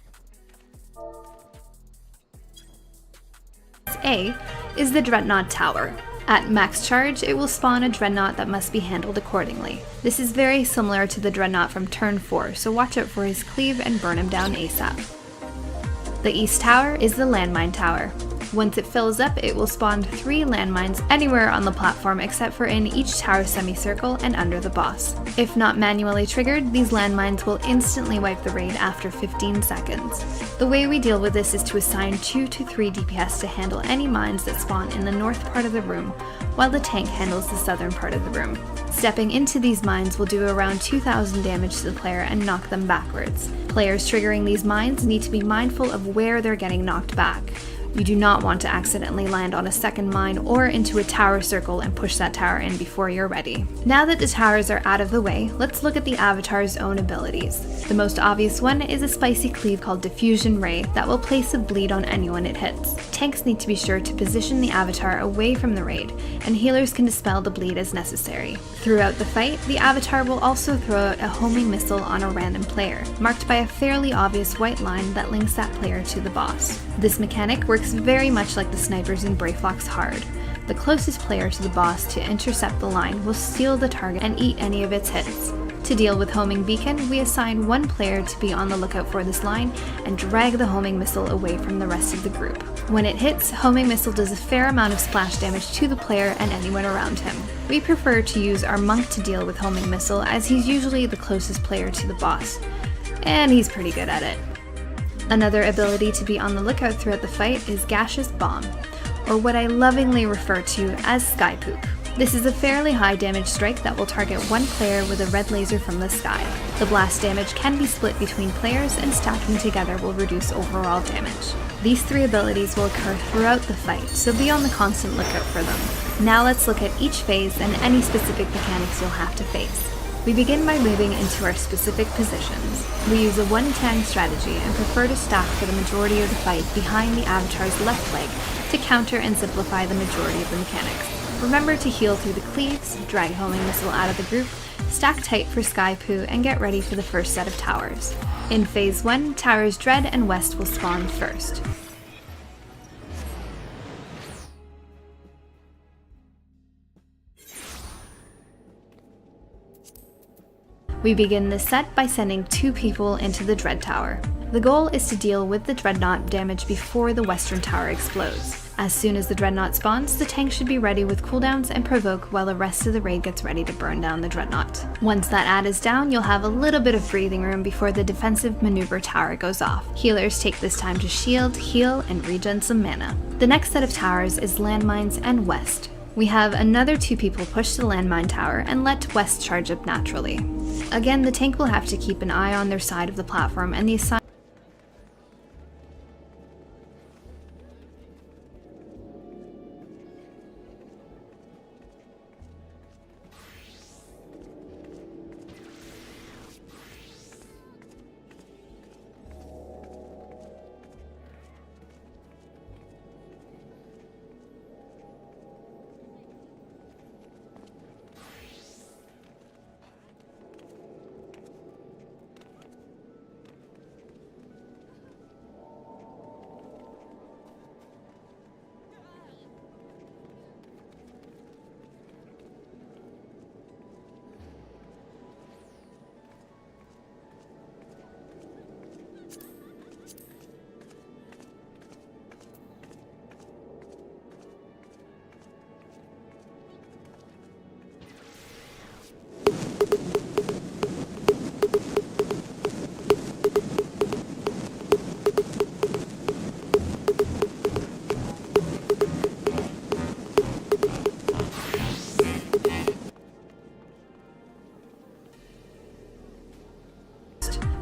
A, is the Dreadnought Tower. At max charge, it will spawn a Dreadnought that must be handled accordingly. This is very similar to the Dreadnought from turn 4, so watch out for his cleave and burn him down ASAP. The east tower is the Landmine Tower. Once it fills up, it will spawn 3 landmines anywhere on the platform except for in each tower semicircle and under the boss. If not manually triggered, these landmines will instantly wipe the raid after 15 seconds. The way we deal with this is to assign 2 to 3 DPS to handle any mines that spawn in the north part of the room, while the tank handles the southern part of the room. Stepping into these mines will do around 2,000 damage to the player and knock them backwards. Players triggering these mines need to be mindful of where they're getting knocked back. You do not want to accidentally land on a second mine or into a tower circle and push that tower in before you're ready. Now that the towers are out of the way, let's look at the Avatar's own abilities. The most obvious one is a spicy cleave called Diffusion Ray that will place a bleed on anyone it hits. Tanks need to be sure to position the Avatar away from the raid, and healers can dispel the bleed as necessary. Throughout the fight, the Avatar will also throw out a homing missile on a random player, marked by a fairly obvious white line that links that player to the boss. This mechanic works very much like the snipers in Brayflox Hard. The closest player to the boss to intercept the line will steal the target and eat any of its hits. To deal with Homing Beacon, we assign 1 player to be on the lookout for this line and drag the homing missile away from the rest of the group. When it hits, Homing Missile does a fair amount of splash damage to the player and anyone around him. We prefer to use our Monk to deal with Homing Missile as he's usually the closest player to the boss, and he's pretty good at it. Another ability to be on the lookout throughout the fight is Gaseous Bomb, or what I lovingly refer to as Sky Poop. This is a fairly high damage strike that will target 1 player with a red laser from the sky. The blast damage can be split between players, and stacking together will reduce overall damage. These 3 abilities will occur throughout the fight, so be on the constant lookout for them. Now let's look at each phase and any specific mechanics you'll have to face. We begin by moving into our specific positions. We use a one-tang strategy and prefer to stack for the majority of the fight behind the avatar's left leg to counter and simplify the majority of the mechanics. Remember to heal through the cleaves, drag homing missile out of the group, stack tight for Sky Poo, and get ready for the first set of towers. In Phase 1, Towers Dread and West will spawn first. We begin this set by sending 2 people into the Dread Tower. The goal is to deal with the Dreadnought damage before the Western Tower explodes. As soon as the Dreadnought spawns, the tank should be ready with cooldowns and provoke while the rest of the raid gets ready to burn down the Dreadnought. Once that ad is down, you'll have a little bit of breathing room before the defensive maneuver tower goes off. Healers take this time to shield, heal, and regen some mana. The next set of towers is Landmines and West. We have another 2 people push the landmine tower and let West charge up naturally. Again, the tank will have to keep an eye on their side of the platform and the assign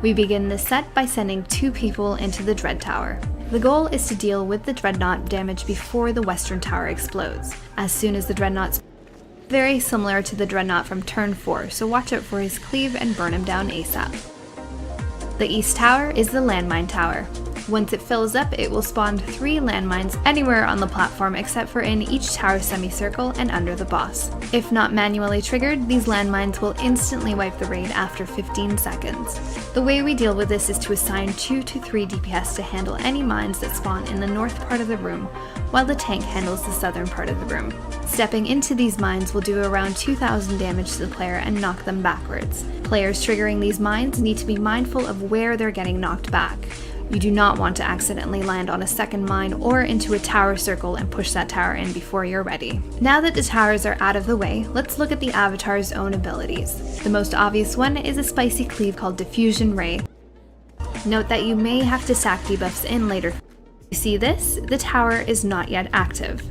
We begin this set by sending 2 people into the Dread Tower. The goal is to deal with the Dreadnought damage before the Western Tower explodes. As soon as the Dreadnought's very similar to the Dreadnought from turn 4, so watch out for his cleave and burn him down ASAP. The East Tower is the Landmine Tower. Once it fills up, it will spawn 3 landmines anywhere on the platform except for in each tower semicircle and under the boss. If not manually triggered, these landmines will instantly wipe the raid after 15 seconds. The way we deal with this is to assign 2 to 3 DPS to handle any mines that spawn in the north part of the room, while the tank handles the southern part of the room. Stepping into these mines will do around 2,000 damage to the player and knock them backwards. Players triggering these mines need to be mindful of where they're getting knocked back. You do not want to accidentally land on a second mine or into a tower circle and push that tower in before you're ready. Now that the towers are out of the way, let's look at the avatar's own abilities. The most obvious one is a spicy cleave called Diffusion Ray. Note that you may have to stack debuffs in later. You see this? The tower is not yet active.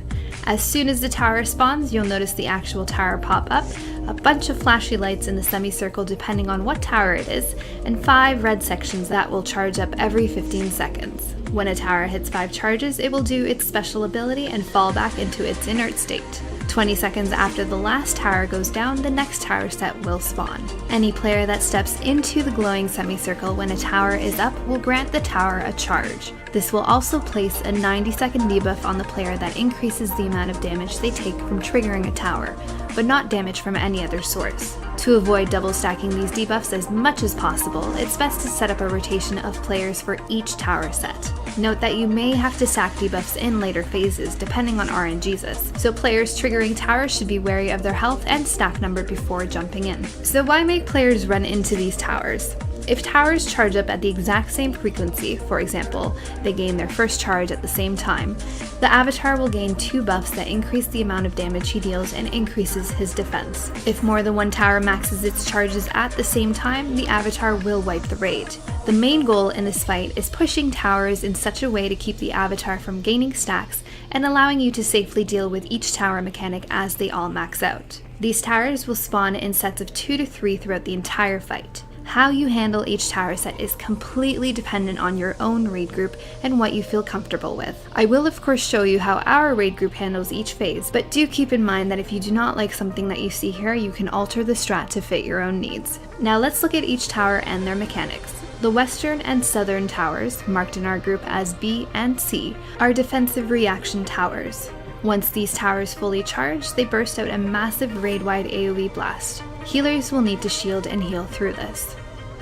As soon as the tower spawns, you'll notice the actual tower pop up, a bunch of flashy lights in the semicircle depending on what tower it is, and 5 red sections that will charge up every 15 seconds. When a tower hits 5 charges, it will do its special ability and fall back into its inert state. 20 seconds after the last tower goes down, the next tower set will spawn. Any player that steps into the glowing semicircle when a tower is up will grant the tower a charge. This will also place a 90-second debuff on the player that increases the amount of damage they take from triggering a tower, but not damage from any other source. To avoid double stacking these debuffs as much as possible, it's best to set up a rotation of players for each tower set. Note that you may have to stack debuffs in later phases depending on RNGesus, so players triggering towers should be wary of their health and stack number before jumping in. So why make players run into these towers? If towers charge up at the exact same frequency, for example, they gain their first charge at the same time, the avatar will gain 2 buffs that increase the amount of damage he deals and increases his defense. If more than one tower maxes its charges at the same time, the avatar will wipe the raid. The main goal in this fight is pushing towers in such a way to keep the avatar from gaining stacks and allowing you to safely deal with each tower mechanic as they all max out. These towers will spawn in sets of 2 to 3 throughout the entire fight. How you handle each tower set is completely dependent on your own raid group and what you feel comfortable with. I will of course show you how our raid group handles each phase, but do keep in mind that if you do not like something that you see here, you can alter the strat to fit your own needs. Now let's look at each tower and their mechanics. The western and southern towers, marked in our group as B and C, are defensive reaction towers. Once these towers fully charge, they burst out a massive raid-wide AoE blast. Healers will need to shield and heal through this.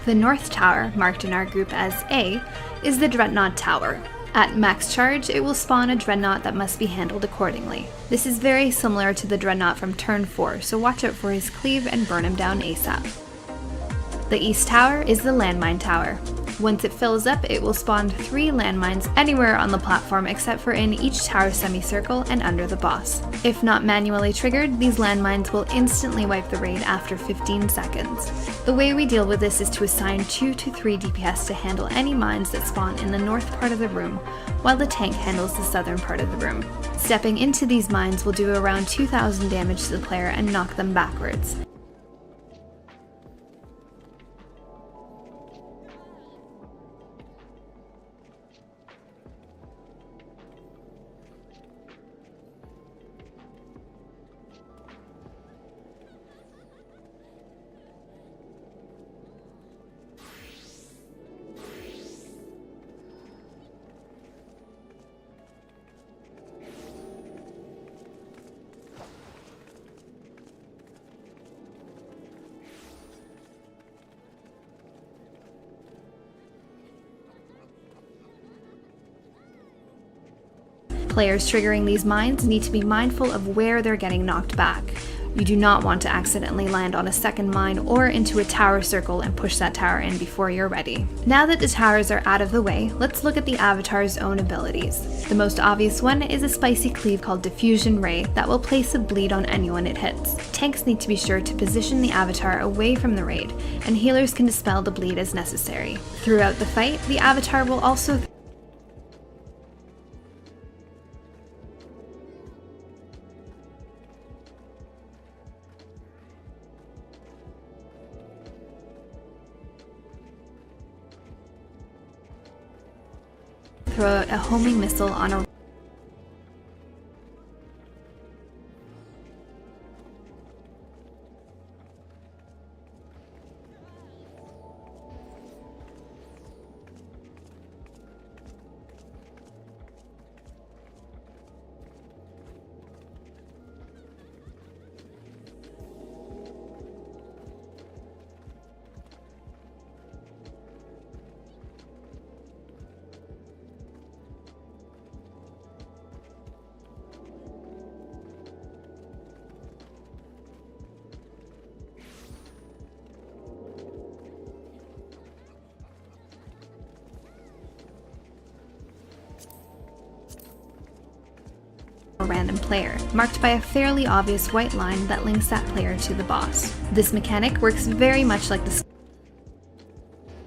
The north tower, marked in our group as A, is the Dreadnought Tower. At max charge, it will spawn a Dreadnought that must be handled accordingly. This is very similar to the Dreadnought from turn 4, so watch out for his cleave and burn him down ASAP. The east tower is the Landmine Tower. Once it fills up, it will spawn 3 landmines anywhere on the platform except for in each tower semicircle and under the boss. If not manually triggered, these landmines will instantly wipe the raid after 15 seconds. The way we deal with this is to assign 2 to 3 DPS to handle any mines that spawn in the north part of the room, while the tank handles the southern part of the room. Stepping into these mines will do around 2,000 damage to the player and knock them backwards. Players triggering these mines need to be mindful of where they're getting knocked back. You do not want to accidentally land on a second mine or into a tower circle and push that tower in before you're ready. Now that the towers are out of the way, let's look at the avatar's own abilities. The most obvious one is a spicy cleave called Diffusion Ray that will place a bleed on anyone it hits. Tanks need to be sure to position the avatar away from the raid, and healers can dispel the bleed as necessary. Throughout the fight, the avatar will also throw out a homing missile on a random player, marked by a fairly obvious white line that links that player to the boss. This mechanic works very much like the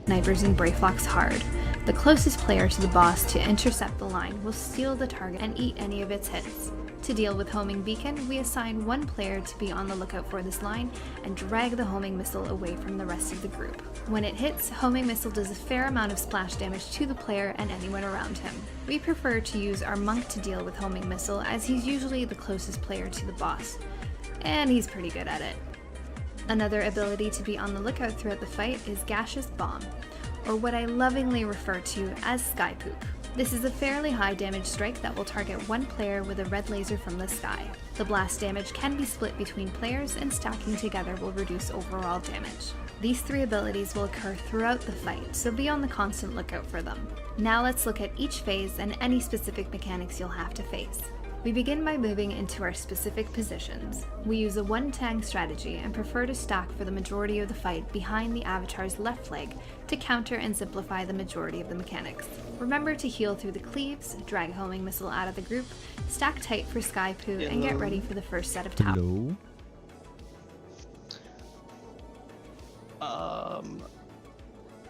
snipers in Brayflox Hard. The closest player to the boss to intercept the line will steal the target and eat any of its hits. To deal with Homing Beacon, we assign one player to be on the lookout for this line and drag the homing missile away from the rest of the group. When it hits, Homing Missile does a fair amount of splash damage to the player and anyone around him. We prefer to use our monk to deal with Homing Missile as he's usually the closest player to the boss, and he's pretty good at it. Another ability to be on the lookout throughout the fight is Gaseous Bomb, or what I lovingly refer to as Sky Poop. This is a fairly high damage strike that will target one player with a red laser from the sky. The blast damage can be split between players, and stacking together will reduce overall damage. These 3 abilities will occur throughout the fight, so be on the constant lookout for them. Now let's look at each phase and any specific mechanics you'll have to face. We begin by moving into our specific positions. We use a one-tank strategy and prefer to stack for the majority of the fight behind the avatar's left leg to counter and simplify the majority of the mechanics. Remember to heal through the cleaves, drag Homing Missile out of the group, stack tight for Sky Poo, and get ready for the first set of towers. Hello?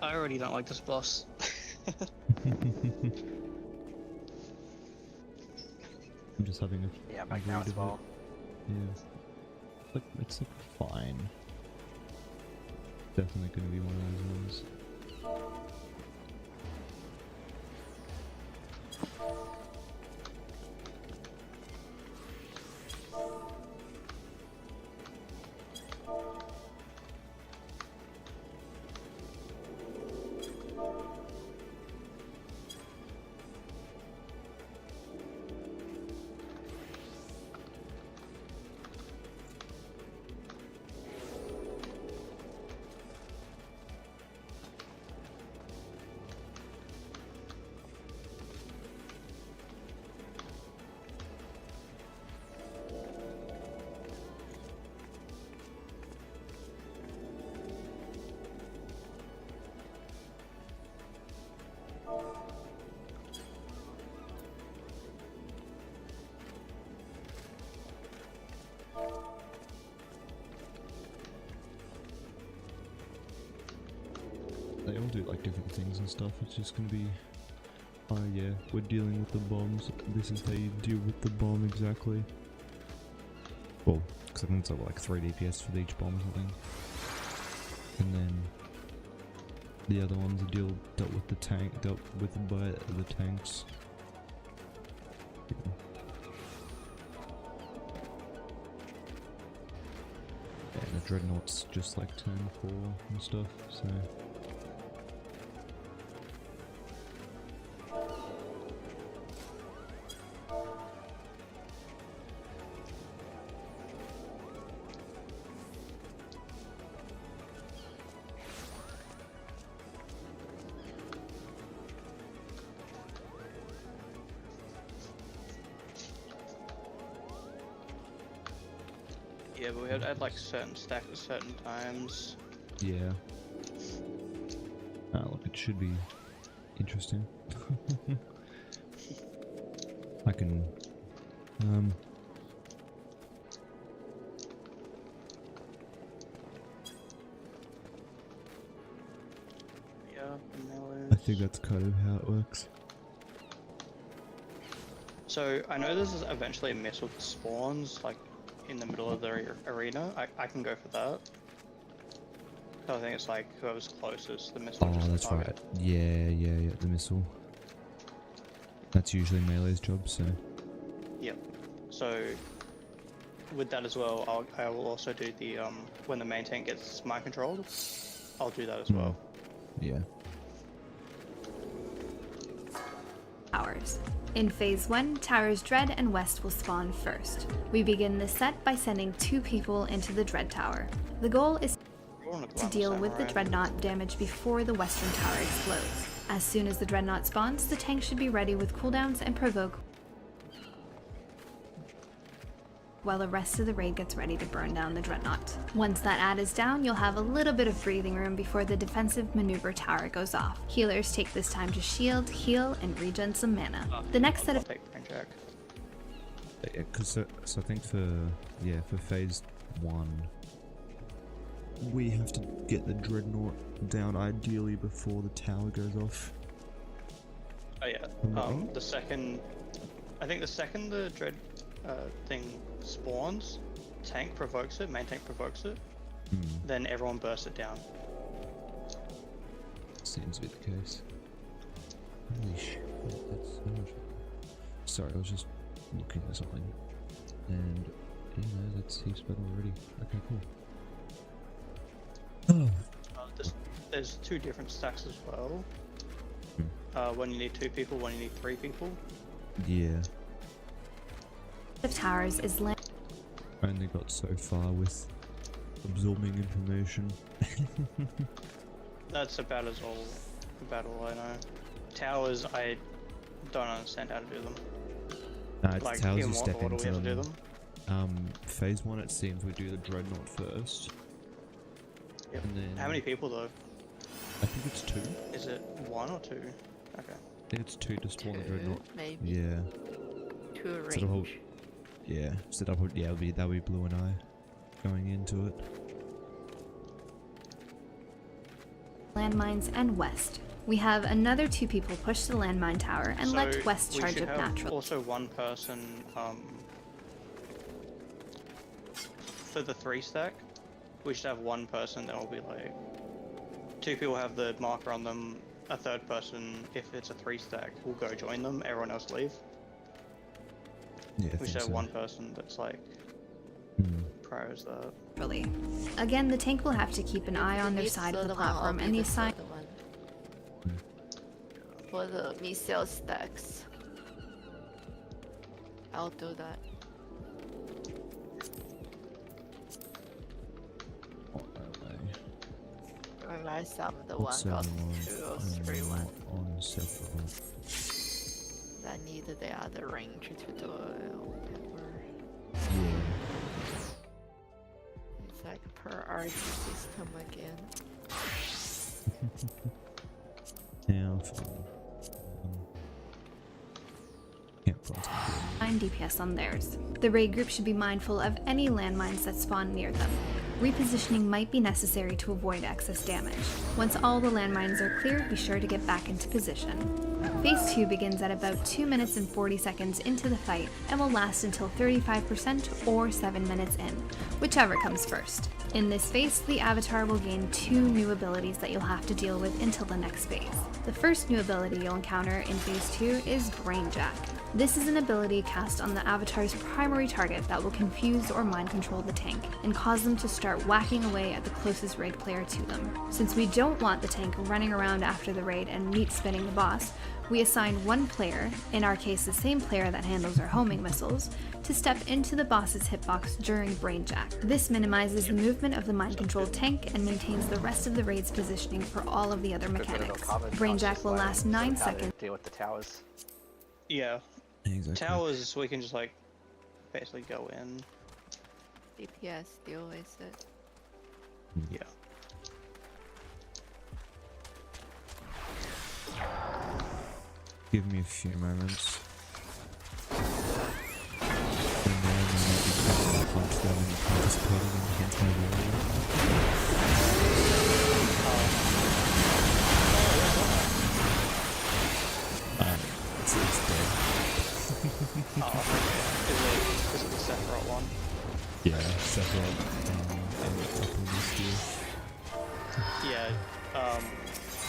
I already don't like this boss. I'm just having a Yeah, back now as well. Yeah. It's like fine. Definitely going to be one of those ones. They all do like different things and stuff. It's just gonna be, oh yeah, we're dealing with the bombs. This is how you deal with the bomb exactly. Well, because I think it's like 3 DPS for each bomb or something. And then the other ones are dealt with the tank, dealt with by the tanks. Yeah, and the dreadnought's just like turn 4 and stuff. So. Yeah, but we had to add like certain stacks at certain times. Yeah. Look, it should be interesting. I can, Yeah, and there I think that's kind of how it works. So I know this is eventually a missile that spawns like in the middle of the arena. I can go for that. I think it's like whoever's closest, the missile. Oh, just that's target. right. Yeah, the missile. That's usually Melee's job, so. Yep. So with that as well, I will also do the when the main tank gets mind controlled, I'll do that as well. Yeah. Towers. In Phase 1, Towers Dread and West will spawn first. We begin this set by sending 2 people into the Dread Tower. The goal is to deal with the Dreadnought damage before the Western Tower explodes. As soon as the Dreadnought spawns, the tank should be ready with cooldowns and provoke while the rest of the raid gets ready to burn down the Dreadnought. Once that ad is down, you'll have a little bit of breathing room before the defensive maneuver tower goes off. Healers take this time to shield, heal, and regen some mana. The next set of Take brain check. Yeah, cause so I think for phase 1, we have to get the dreadnought down ideally before the tower goes off. Oh yeah. The second, I think the second the dread thing spawns, tank provokes it, main tank provokes it, then everyone bursts it down. Seems to be the case. Holy shit, that's so much. Sorry, I was just looking at something. And, that's heaps better already. Okay, cool. There's 2 different stacks as well. One you need 2 people, one you need 3 people. Yeah. of towers is land. I only got so far with absorbing information. That's about all I know. Towers, I don't understand how to do them. It's Like, towers in you what step order we into have to do them. them? Phase 1 it seems we do the dreadnought first. Yep. And then How many people though? I think it's 2. Is it 1 or 2? Okay. I think it's 2 to spawn the dreadnought. Maybe Yeah. 2 Sort of range. Yeah. Set up that'll be Blue and I going into it. Landmines and West. We have another 2 people push the landmine tower and let So West we charge should up have natural. Also one person for the 3 stack. we should have one person that will be like, 2 people have the marker on them, a third person, if it's a 3 stack, will go join them, everyone else leave. Yeah, I We think should have so. one person that's like, Hmm. priors that. Really. Again, the tank will have to keep an eye on their side of the platform and the assigned For the missile stacks. I'll do that. Oh, no way. Unless I'm the What's one got everyone 2 or 3 not one on several? that need the other range to do whatever. Yeah. It's like per RG system again. Now for campfires. DPS on theirs. The raid group should be mindful of any landmines that spawn near them. Repositioning might be necessary to avoid excess damage. Once all the landmines are cleared, be sure to get back into position. Phase 2 begins at about 2 minutes and 40 seconds into the fight and will last until 35% or 7 minutes in, whichever comes first. In this phase, the avatar will gain 2 new abilities that you'll have to deal with until the next phase. The first new ability you'll encounter in phase 2 is Brainjack. This is an ability cast on the avatar's primary target that will confuse or mind control the tank and cause them to start whacking away at the closest raid player to them. Since we don't want the tank running around after the raid and meat spinning the boss, we assign one player, in our case the same player that handles our homing missiles, to step into the boss's hitbox during Brainjack. This minimizes the movement of the mind-controlled tank and maintains the rest of the raid's positioning for all of the other Good bit of it mechanics. covered. Now it's Brainjack just will like last sort 9 of how to seconds. Deal with the towers. Yeah, Exactly. towers we can just like basically go in. DPS deal with it. Yeah. Give me a few moments. And then I might be trying to hunt them and participating against my warrior. It's dead. Oh, okay. Is it the Sephiroth one? Yeah, Sephiroth and Apple this year. Yeah.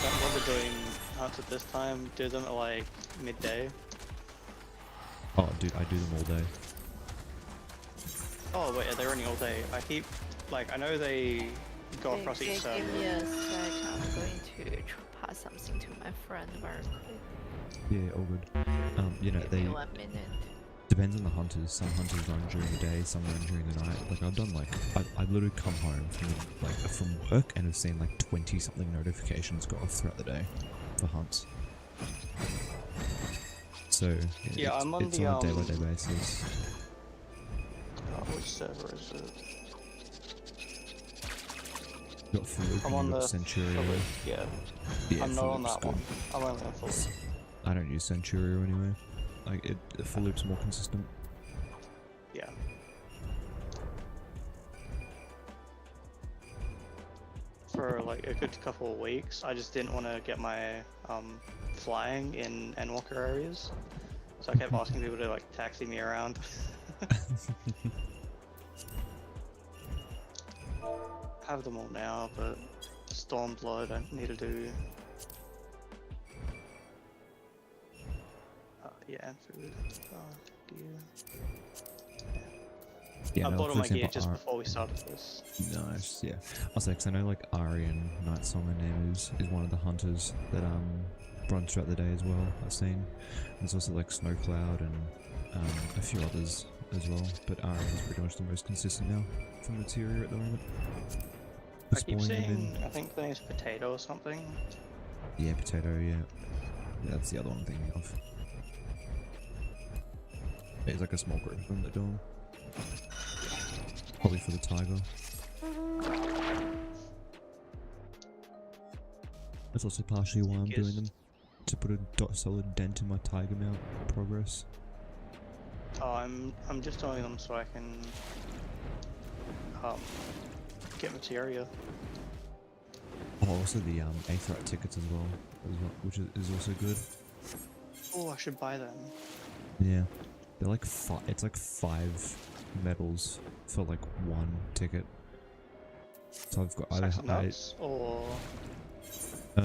What we're doing hunts at this time, do them at like midday. Oh, dude, I do them all day. Oh wait, they're running all day. I keep like I know they go across each Give server. me a sec, I'm going to pass something to my friend very quick. Yeah, all good. You know, Give they me 1 minute. depends on the hunters. Some hunters run during the day, some run during the night. Like I've done like I've literally come home from work and have seen like 20 something notifications go off throughout the day for hunts. So Yeah, I'm on it's the, on a day by day basis. Which server is it? You got Farouk I'm and on you got the Centurio. Philip, yeah. Yeah, I'm not on Farouk's that good. one. I'm only on Philip. I don't use Centurio anyway. Like full loop's more consistent. Yeah. For like a good couple of weeks, I just didn't want to get my flying in Endwalker areas, so I kept asking people to like taxi me around. Have them all now, but Stormblood I need to do. Yeah, and food. Gear. Yeah, I no, bought all for my gear example, just before we started this. Nice, yeah. I'll say, because I know like Aryan Nightsong, her name is one of the hunters that runs throughout the day as well. I've seen. There's also like Snowcloud and a few others as well. But Aryan is pretty much the most consistent now from Materia at the moment. I keep Spawning them seeing, I think the name's Potato or something. in. Yeah, Potato. Yeah, that's the other one I'm thinking of. There's like a small group of them that do them. Probably for the tiger. That's also partially why I'm doing them. To put a solid dent in my tiger mount progress. Oh, I'm just doing them so I can get materia. Oh, also the Aetherite tickets as well, which is also good. Oh, I should buy them. Yeah, they're like it's like 5 medals for like 1 ticket. So I've got Stacks of nuts, or no,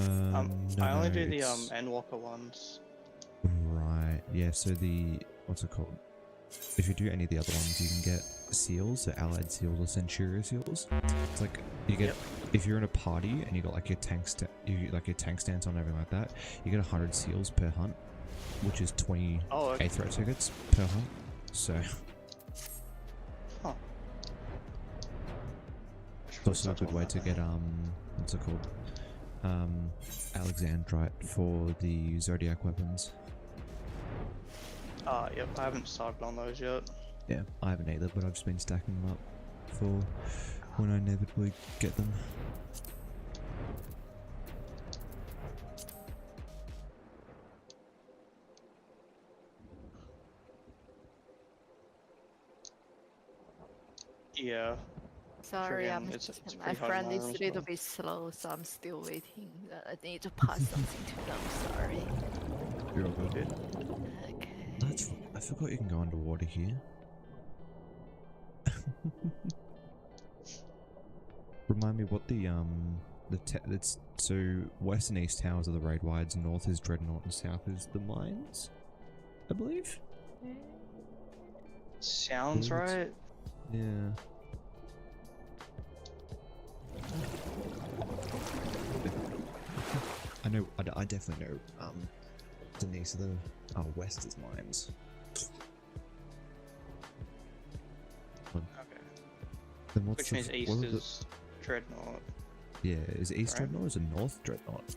I only no, do the it's- Endwalker ones. Right. Yeah. So what's it called? If you do any of the other ones, you can get seals, so allied seals or centuria seals. It's like you get Yep. if you're in a party and you got like your tank your tank stance on and everything like that. You get 100 seals per hunt, which is 20 Oh, okay. Aether tickets per hunt. So Huh. it's also a good way to get what's it called? Alexandrite for the Zodiac weapons. Yep, I haven't started on those yet. Yeah, I haven't either, but I've just been stacking them up for when I inevitably get them. Yeah. Sorry, Friggin', I'm it's my pretty hard friend on is my a own as little well. bit slow, so I'm still waiting. I need to pass something to them. Sorry. You're all good. Okay. I forgot you can go underwater here. Remind me what it's so west and east towers are the raid wides, north is dreadnought, and south is the mines, I believe. Sounds Good. right. Yeah. I know. I definitely know. Denise, the west is mines. Okay. Then what's Which means what east are the- is Dreadnought. Yeah, is it east Right. dreadnought or is it north dreadnought?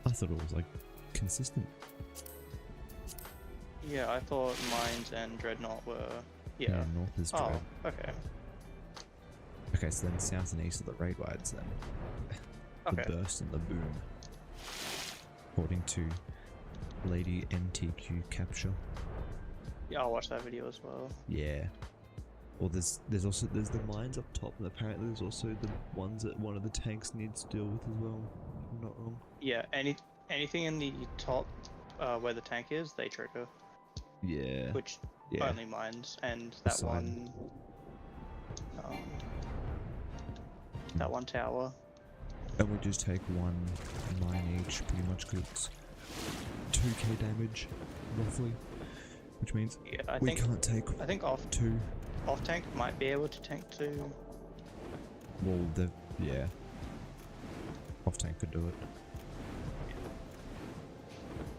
I thought it was like consistent. Yeah, I thought Mines and Dreadnought were. Yeah. North is Oh, dread. okay. Okay, so then south and east are the raid wides then. The Okay. burst and the boom. According to Lady MTQ Capture. Yeah, I'll watch that video as well. Yeah. Well, there's the mines up top, and apparently there's also the ones that one of the tanks needs to deal with as well. If I'm not wrong. Yeah, anything in the top where the tank is, they trigger. Yeah. Which Yeah. only Mines and that Aside. one. That one tower. And we just take one mine each, pretty much, because it's 2k damage, roughly. Which means Yeah, I we think can't take I think off two. tank might be able to tank two. Well, yeah. Off tank could do it.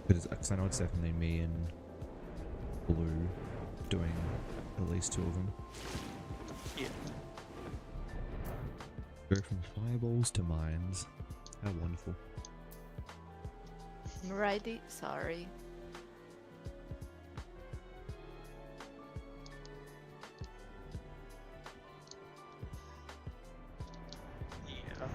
Because I know it's definitely me and Blue doing at least two of them. Yeah. Go from fireballs to mines. How wonderful. Righty, sorry. Yeah.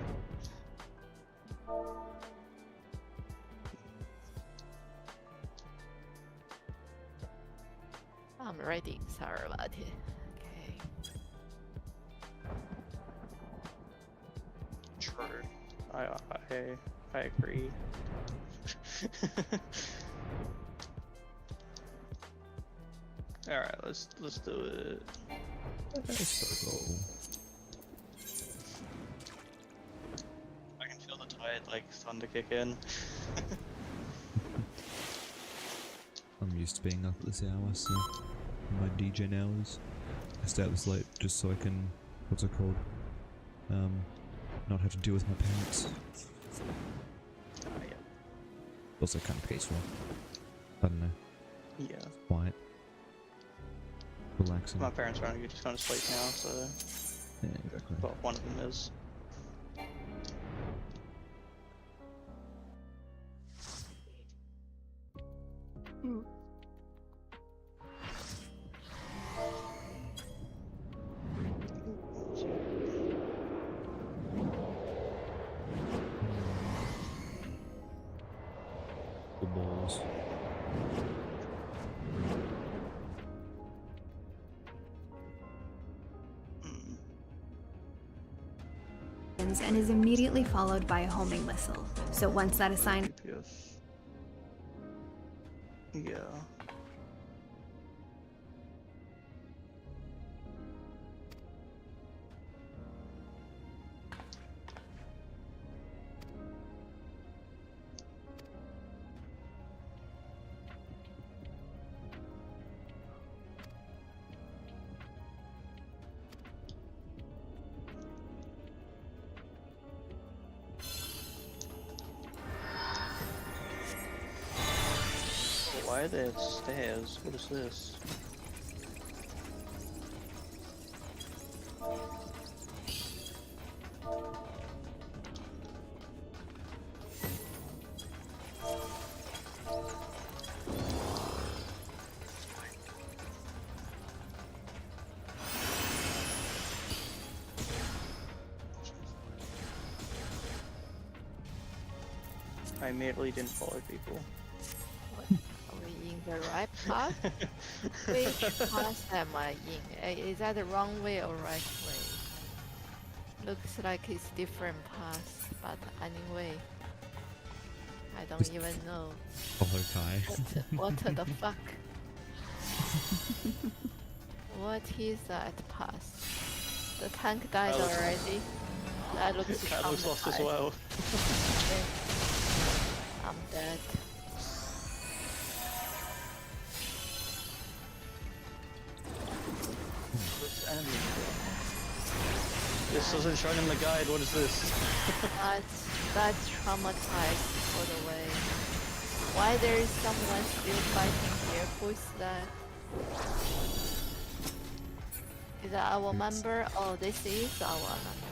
I'm ready. Sorry about it. Okay. True. I agree. All right, let's do it. So cool. I can feel the tide like thunder kick in. I'm used to being up at this hour, so my DJ hours. I stay up this late just so I can, what's it called? Not have to deal with my parents. Yeah. Also kind of peaceful. I don't know, Yeah. quiet, relaxing. My parents are only just going to sleep now, so Yeah, exactly. well, one of them is. The balls. Mm. And is immediately followed by a homing missile. So once that assigned DPS. Yeah. Why are there stairs? What is this? I immediately didn't follow people. Are we in the right path? Which path am I in? Is that the wrong way or right way? Looks like it's different paths, but anyway. I don't even know. Follow Kai. What the fuck? What is that path? The tank died looks- already. That looks That looks lost as traumatized. well. Okay. I'm dead. This enemy. This wasn't shown in the guide. What is this? That's traumatized for the way. Why there is someone still fighting here? Who is that? Is that our member? Oh, this is our member.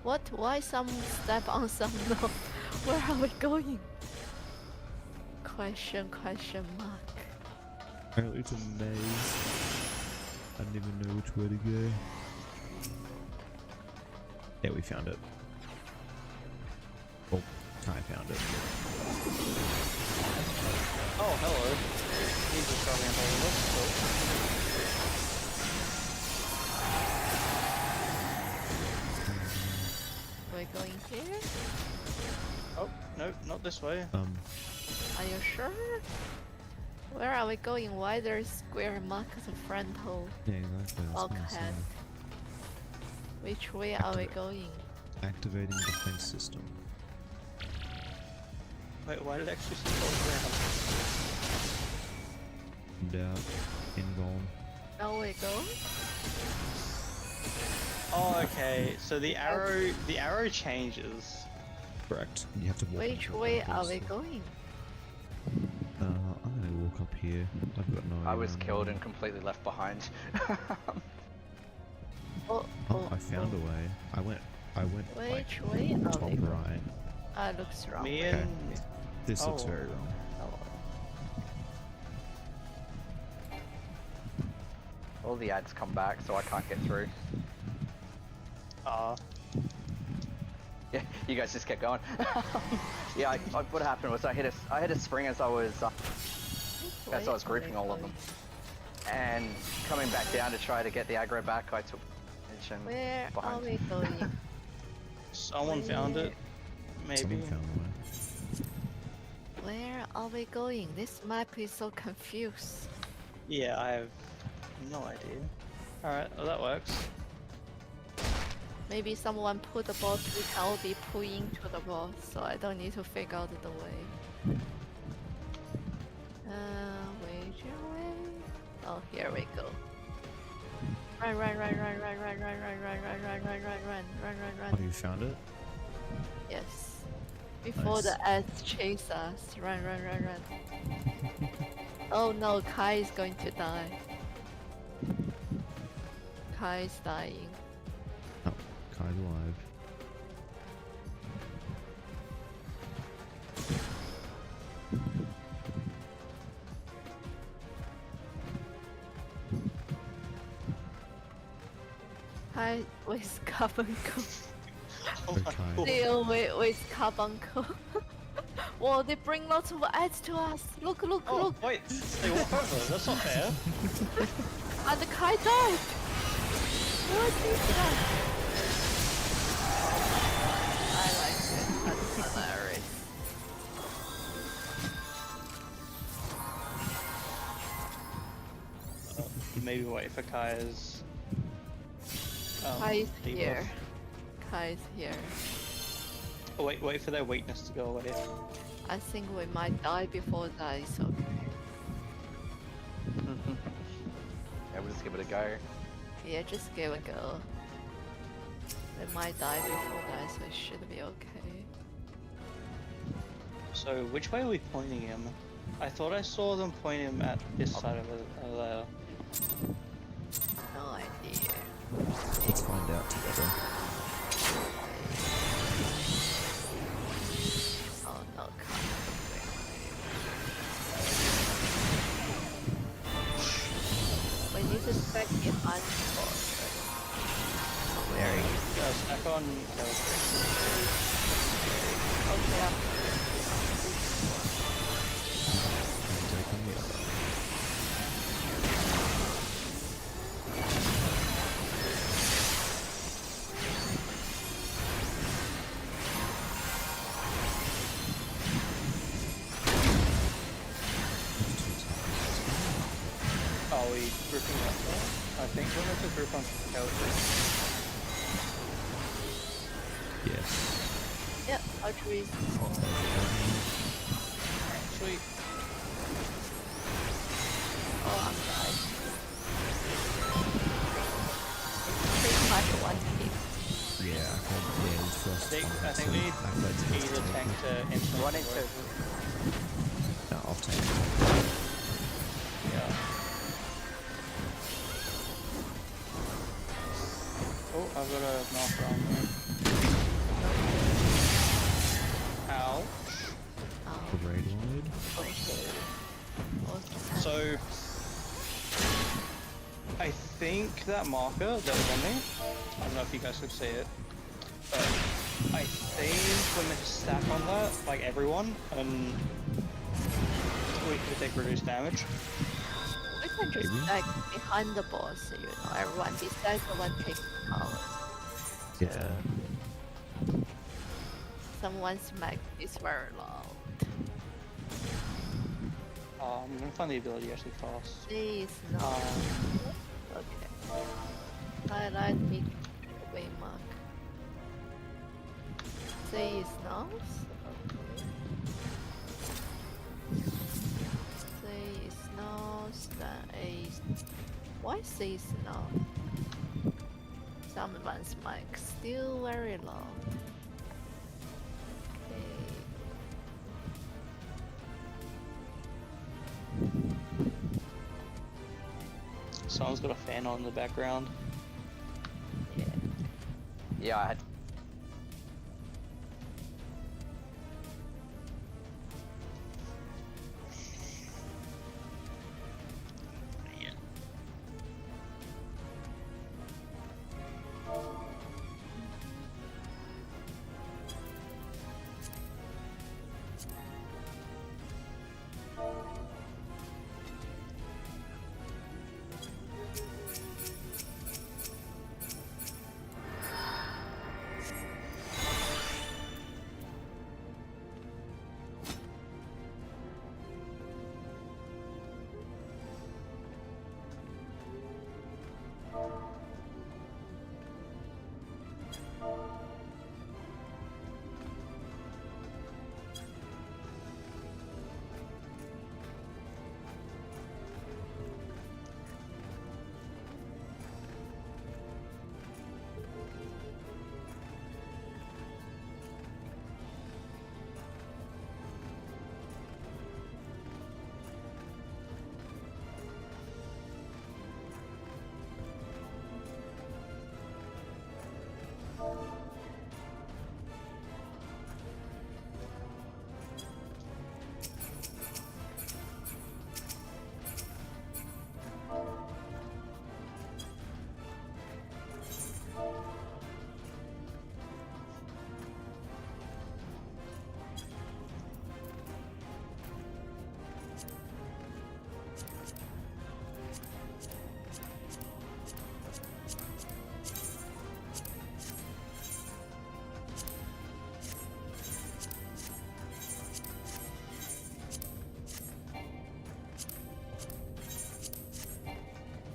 What? Why some step on some no? Where are we going? Question mark. Apparently it's a maze. I don't even know which way to go. Yeah, we found it. Oh, Kai found it. Oh, hello. He's just grabbing a hold of us. We're going here? Oh, no, not this way. Are you sure? Where are we going? Why there's square mark as a frontal Yeah, exactly. That's what I'm bulkhead? saying. Which way are we Activate. going? Activating defense system. Wait, why did it actually fall around? Doubt. Invuln. Now we go? Oh, okay. So the arrow changes. Correct. You have to walk. Which into way it, are we obviously. going? I'm gonna walk up here. I've got no idea. I was where I'm killed going. and completely left behind. Oh, Oh, I found a way. I went like Which way are top we going? right. Ah, looks wrong. Me Okay. and This looks Oh. very wrong. All the ads come back, so I can't get through. Yeah, you guys just kept going. Yeah, what happened was I hit a spring as I was Which as I was way are we grouping all of them, going? and coming back down to try to get the aggro back, I took position Where are behind. we going? someone found it. Maybe. Someone found a way. Where are we going? This map is so confused. Yeah, I have no idea. Alright, well that works. Maybe someone put the boss, we can all be pulling to the boss, so I don't need to figure out the way. Which way? Oh, here we go. Run, run, run, run, run, run, run, run, run, run, run, run, run, run, run, Oh, run. you found it? Yes. Before Nice. the ads chase us. Run, run, run, run. Oh no, Kai is going to die. Kai is dying. Oh, Kai's alive. Kai with carbon co. Oh my Okay. god. Deal with carbon co. Whoa, they bring lots of ads to us. Look, look, Oh, look. wait, they walk over. That's not fair. And the Kai died. What is that? I like it. That's hilarious. Maybe wait for Kaya's. Kai is debuff. here. Kai is here. Oh, wait for their weakness to go away. I think we might die before that is okay. Yeah, we'll just give it a go. Yeah, just give it a go. We might die before that, so it should be okay. So which way are we pointing him? I thought I saw them point him at this side of the No idea. Let's find out together. Oh no, come on. We need to stack behind the boss. Where is stack on okay. Take on the other. Are we grouping up there? I think we're going to group on Kelly. Yes. Yep, archery. Sweet. Oh, I'm died. It's pretty much one hit. Yeah, I think yeah, he's first. I think we need either tank to instant. One into. No, I'll take it. Yeah. Oh, I've got a knock on there. Ow. Great wide. Okay. Awesome. So, I think that marker that was on me, I don't know if you guys could see it, but I think we're meant to stack on that, like everyone, and we take reduced damage. We can just stack behind the boss, you know, everyone besides the one taking power. Yeah. Someone's mic is very loud. I'm gonna find the ability actually fast. Please, no. Okay. Highlight me waymark. Say is now. Okay. Say is now. A. Why say is now? Someone's mic still very low. Someone's got a fan on in the background. Yeah. Yeah, I had.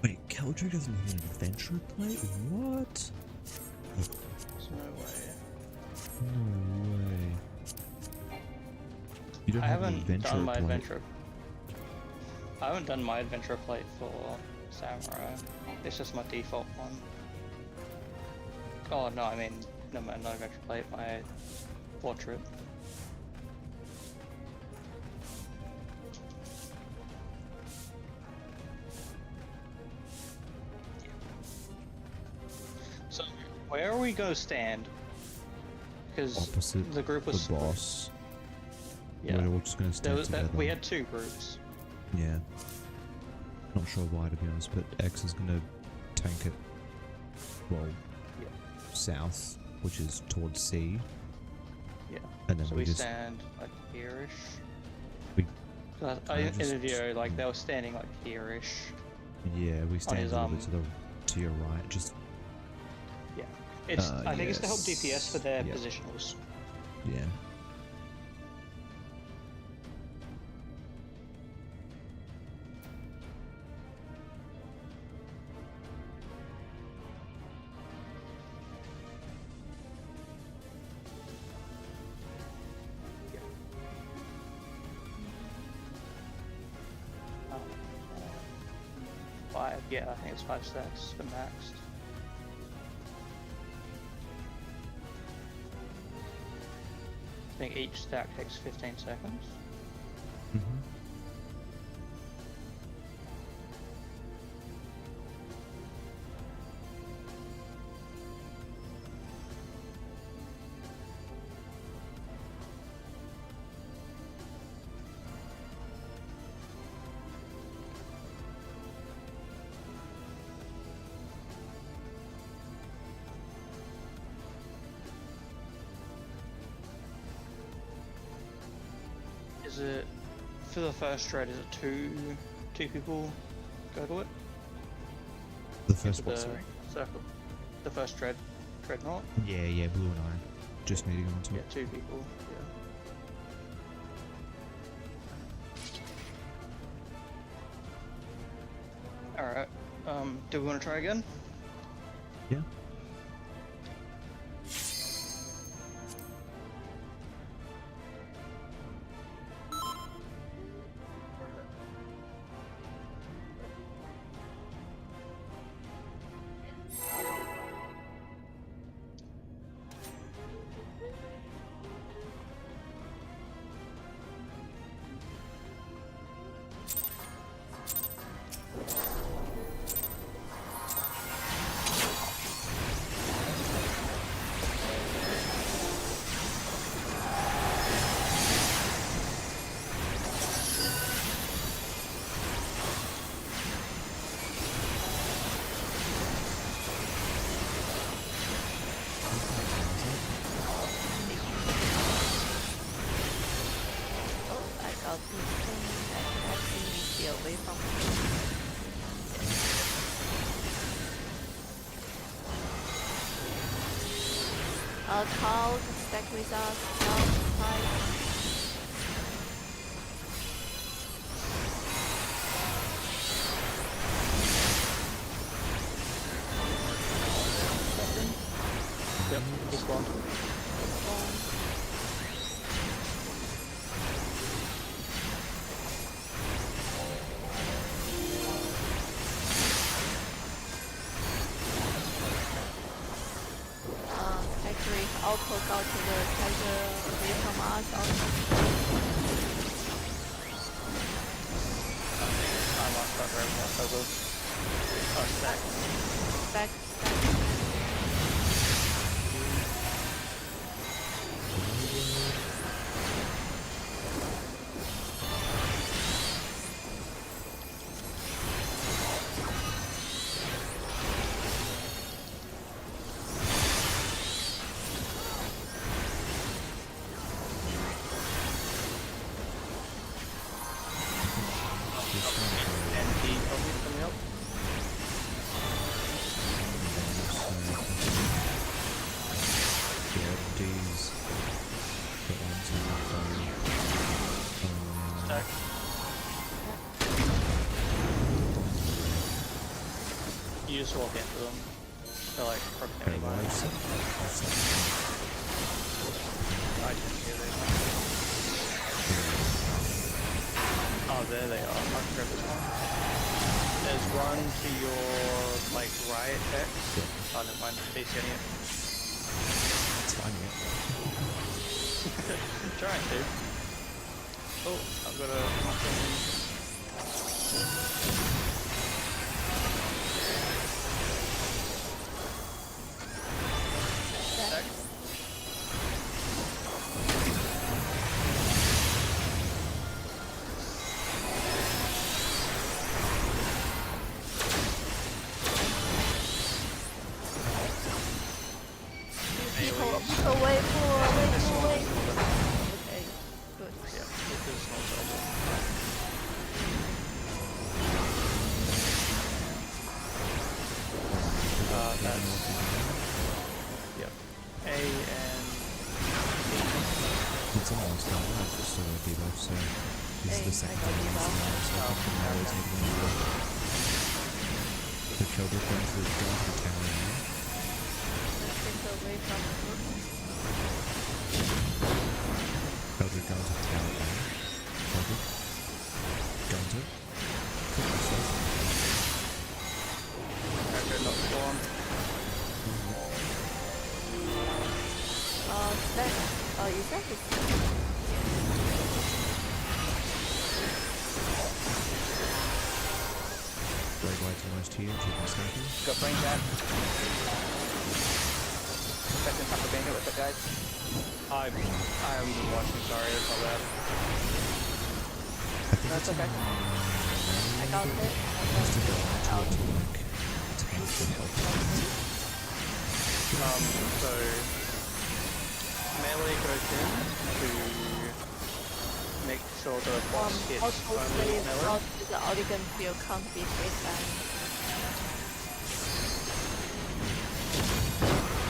Wait, Keldrick doesn't have an adventure plate? What? There's no way. No way. You don't I have an haven't adventure done my plate? adventure. I haven't done my adventure plate for Samurai. It's just my default one. Oh no, I mean, no, not adventure plate, my portrait. Where are we gonna stand? Because Opposite the group the was boss. Yeah. We're all just gonna There stand was together. we had two groups. Yeah. Not sure why, to be honest, but X is gonna tank it. Well, Yeah. south, which is towards C, Yeah. and then So we we just stand like here-ish. We 'Cause kinda in the just- video, like they were standing like here-ish. yeah we stand his, a little bit to your right, just Yeah. It's I think it's to help yes. DPS for their Yep. positionals. yeah. Um, 5, yeah, I think it's 5 stacks for maxed. I think each stack takes 15 seconds. Mm-hmm. Is it for the first trade? Is it two people go to it? The first Into one, the sorry. circle. The first dreadnought. Yeah, Blue and I just need to go into Yeah, it. 2 people. Yeah. All right. Do we want to try again? Yeah. Oh, I got this thing that can actually be away from me. Carl, stack with us. Carl, fight. Yep. Just one. Factory auto got to the treasure away from us. Also, I lost that very much because of a stack. back. And he probably coming up. Yeah, D's. Got one, Stack. You just walk into them. They're like proximity mines. I didn't hear them. Oh, there they are. I can grab this one. There's one to your like right X. Oh, never mind. He's getting it. It's fine, yeah. Trying to. Oh, I've got a mushroom. Oh, wait for. Okay, good. Yeah, it is not terrible. That's yep. A and It's almost done. I've just sort of debuff, so this is the Hey, second I got time I'm using it, so I think the arrows need to be the Cobra going to the tower now. Let's take away from the book. Cobra going to the tower now. Cobra. Going to. Put myself. character not spawn. That. Oh, is that his? Red White's almost here, keeping snapping. Got brain jab. Second time for bandit, what's up guys? I'm watching. Sorry, it's not bad. That's okay. I got it. Just to go out to like tank the health. So melee goes in to make sure the boss hits Also, only melee. the Oligan field can't be hit and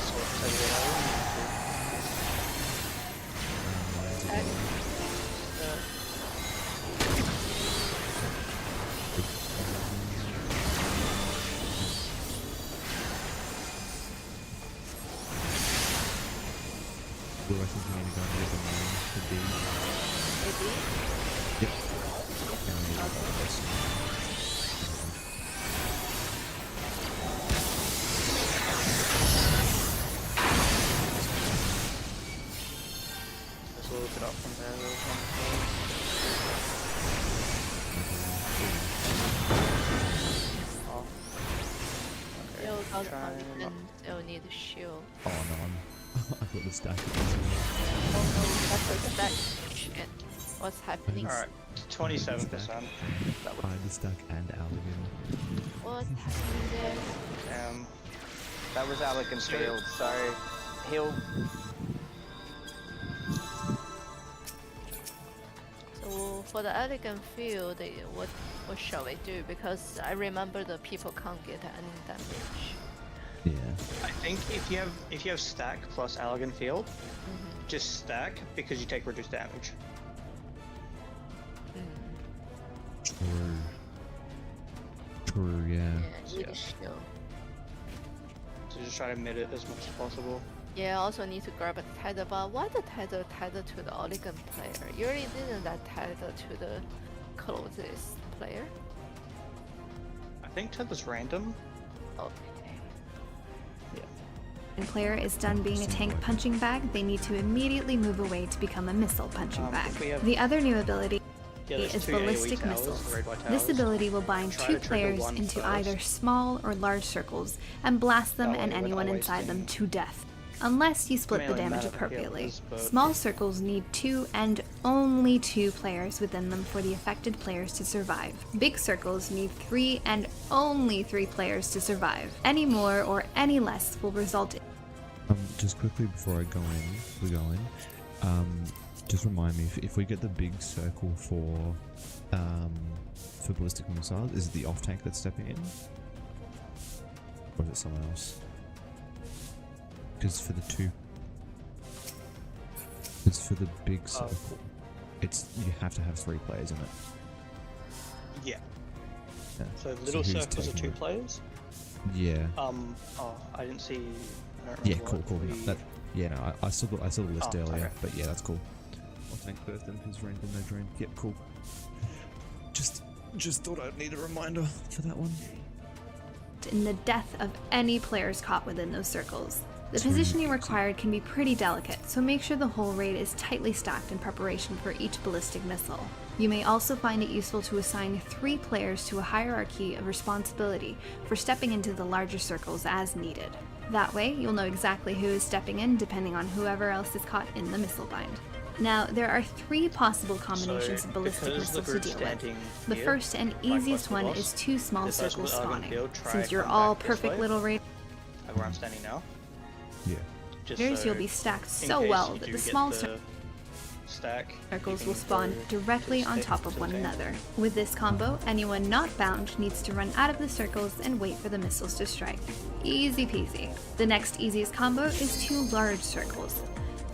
So take it out. attack. Blue, I think we need to go and get the main, the D. Maybe. Yep. And we need to go this. Let's look it up from there. There was one before. Oh. Okay. Still got try one and and still need a shield. Oh no, I've got the stack of Oh no, that's a stack. Shit. What's happening? Alright, 27%. I had the stack and Allergan. What's happening there? That was Alec and Field, so he'll So for the elegant field, what shall we do? Because I remember the people can't get any damage. Yeah. I think if you have stack plus Allergan Field, just stack because you take reduced damage. True. True, yeah. Yeah, need a Yeah. shield. So just try to mid it as much as possible. Yeah, also need to grab a tether, but why the tether to the Oligan player? You already didn't that tether to the closest player? I think Tether's random. Okay. When player is done being a tank punching bag, they need to immediately move away to become a missile punching bag. we have- The other new ability Yeah, there's is two AoE ballistic towers, missiles. the red white This towers. ability will bind Try two to trigger players one into first. either small or large circles and blast them That and way we're anyone not inside them wasting- to death. Unless you split the Mainly damage mana appropriately. healers, but- Small circles need 2 and only 2 players within them for the affected players to survive. Big circles need 3 and only 3 players to survive. Any more or any less will result in Just quickly before we go in, just remind me if we get the big circle for ballistic missiles, is it the off tank that's stepping in, or is it someone else? Because for the big circle, it's you have to have 3 players in it. Yeah. Yeah. So little who's circles are taking 2 it? players. Yeah. Oh, I didn't see. I don't Yeah. remember Cool. what No, we- that. Yeah. No. I saw the list Oh, earlier, okay. but yeah, that's cool. Off tank first, then his range and no drain. Yep. Cool. Just thought I'd need a reminder for that one. in the death of any players caught within those circles. The Sweet. positioning required can be pretty delicate, so make sure the whole raid is tightly stacked in preparation for each ballistic missile. You may also find it useful to assign 3 players to a hierarchy of responsibility for stepping into the larger circles as needed. That way, you'll know exactly who is stepping in depending on whoever else is caught in the missile bind. Now, there are 3 possible combinations So, of ballistic because the missiles to group's deal with. standing The here, first and right easiest close to the one boss, is 2 small this is circles with Argon spawning. Field, try Since you're come all back this perfect way. little raid Like where I'm standing now. Yeah. Just You'll so be stacked in so case well you that do the get small the stack, circles you will can spawn go directly to the on stick top of to one the team. another. With this combo, anyone not bound needs to run out of the circles and wait for the missiles to strike. Easy peasy. The next easiest combo is 2 large circles.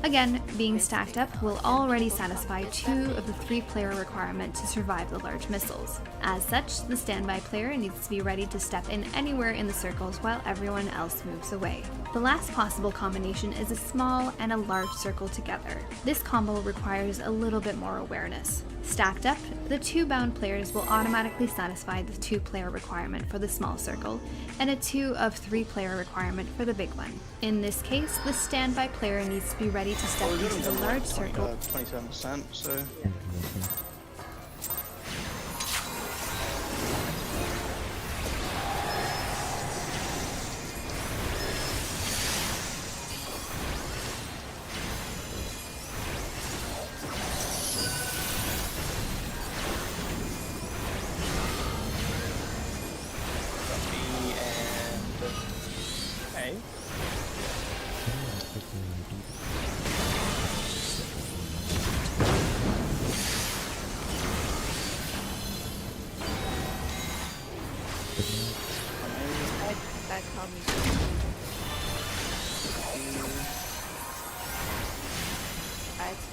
Again, being stacked up will already satisfy 2 of the 3-player requirement to survive the large missiles. As such, the standby player needs to be ready to step in anywhere in the circles while everyone else moves away. The last possible combination is a small and a large circle together. This combo requires a little bit more awareness. Stacked up, the 2 bound players will automatically satisfy the 2-player requirement for the small circle, and a 2 of 3-player requirement for the big one. In this case, the standby player needs to be ready to step Well, we got into them the done large like circle 27%, so B and A. That coming. That's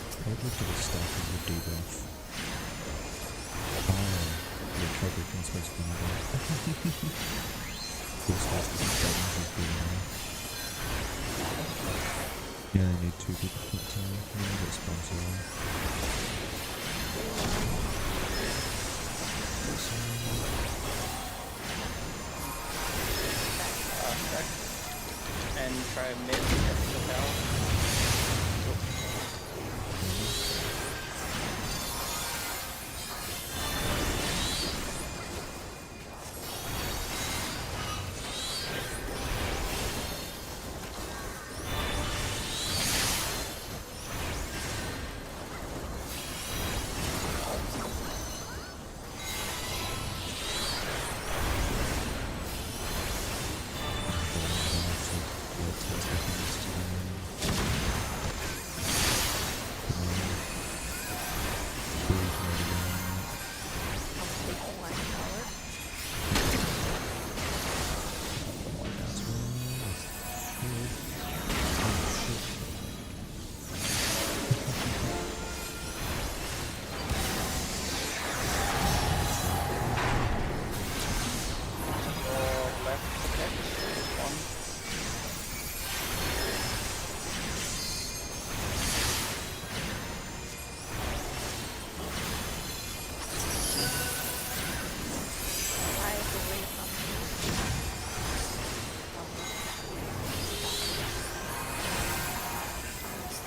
I would look at the stack of the debuff. Oh, your trigger can supposed to be more. This has to be buttons is being Yeah, I need 2 people to put get sponsor. And try mid to the bell.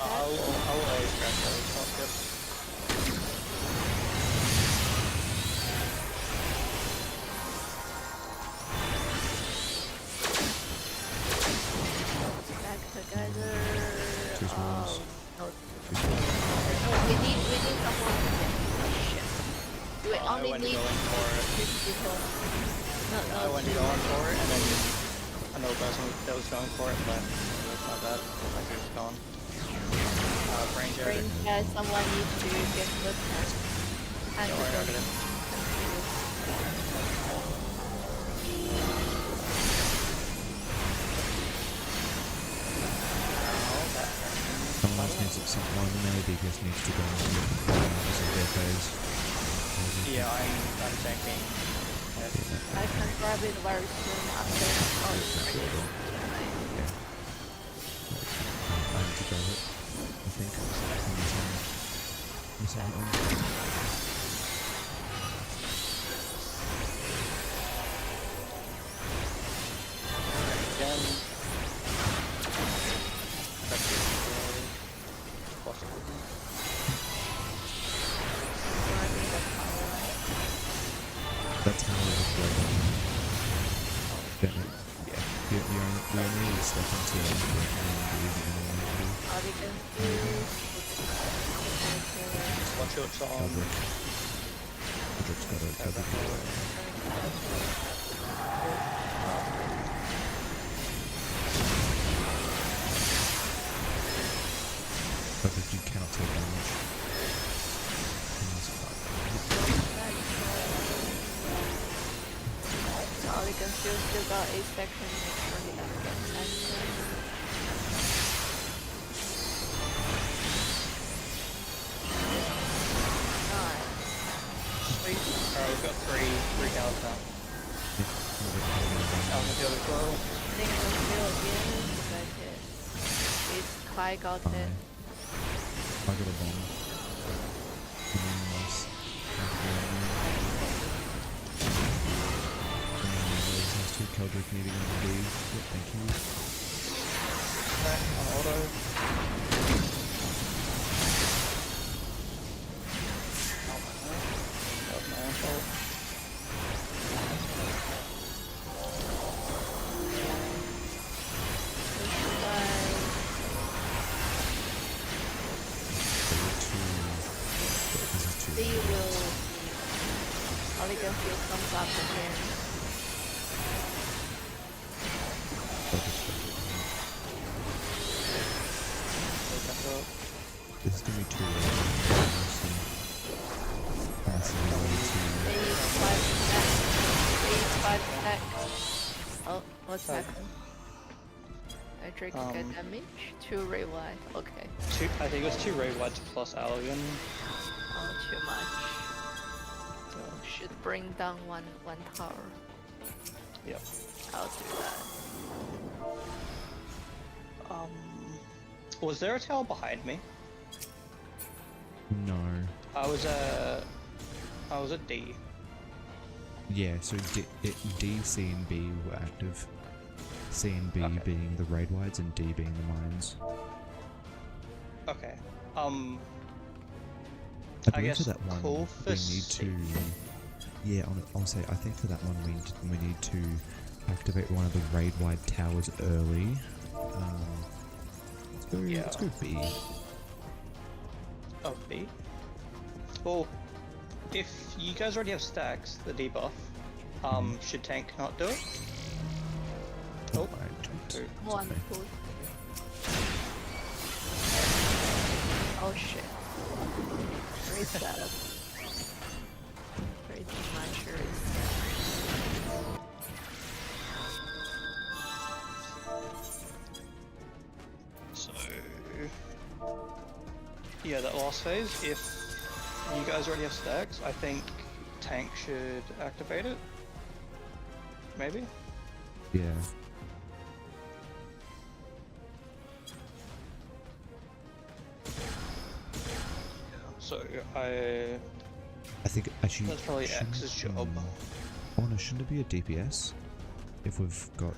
I'll always grab those. Oh, yep. back together. Two smalls. No. We need someone to get shit. We I only went to need go in for it. 3 people. I went to go in for it, and then another person that was going for it, but it was not that. Like he was gone. Ranger. Bring someone needs to get looked at. And Don't worry, I'll get it. Someone else needs someone maybe just needs to go into some depots. Yeah, I'm tanking. Yes. I can grab it very soon after. Oh, sorry. Yeah. I need to grab it, I think. Again. That's possible. That's how I would play it. Don't know. Yeah. The only step into it Are we going to One shot's on. Eldrick. Eldrick's got Keldrick get away. Perfect, you cannot take damage. All you can still got 8 seconds. Make sure he doesn't get tanked. Nice. Sweet. Alright, we've got three cows now. Out in the field as well. I think we'll still again, but it's Kai got it. I got a bomb. Nice. Those two Keldrick needing on the D. Yep, thank you. Back on auto. That was my own fault. See will Oligan Field comes up again. This is gonna be too late. Please 5 seconds. Oh, what's Sorry. happened? I tried to get damage. 2 rewind. Okay. I think it was 2 Ray Whites plus Allergan. Oh, too much. Should bring down one tower. Yep. I'll do that. Was there a tower behind me? No. I was at D. Yeah, so D, C, and B were active. C and B Okay. being the raid wides and D being the mines. Okay. I I believe guess for that one cool we for need to. Yeah, I'll say I think for that one we need to activate one of the raid wide towers early. Let's go B. Oh, B? Well, if you guys already have stacks, the debuff, should tank not do it? Oh, I don't. two. One push. Oh shit. Reset. Very much reset. So, yeah, that last phase, if you guys already have stacks, I think tank should activate it. Maybe? Yeah. So, I think actually that's probably X's shouldn't, job. Oh no, shouldn't it be a DPS? If we've got.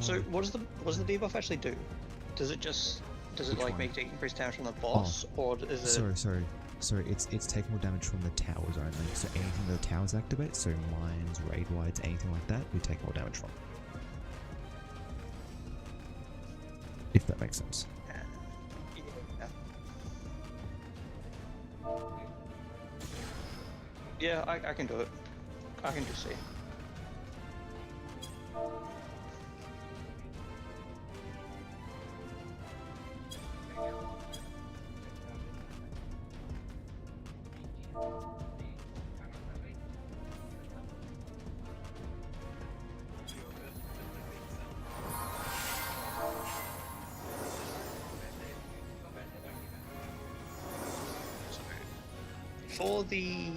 So Oh, what does the debuff actually do? Does it Which like one? make increased damage from the boss, or is it? Sorry. It's taking more damage from the towers only. So anything that the towers activate, so mines, raid wides, anything like that, we take more damage from. If that makes sense. Yeah, I can do it. I can do C. For the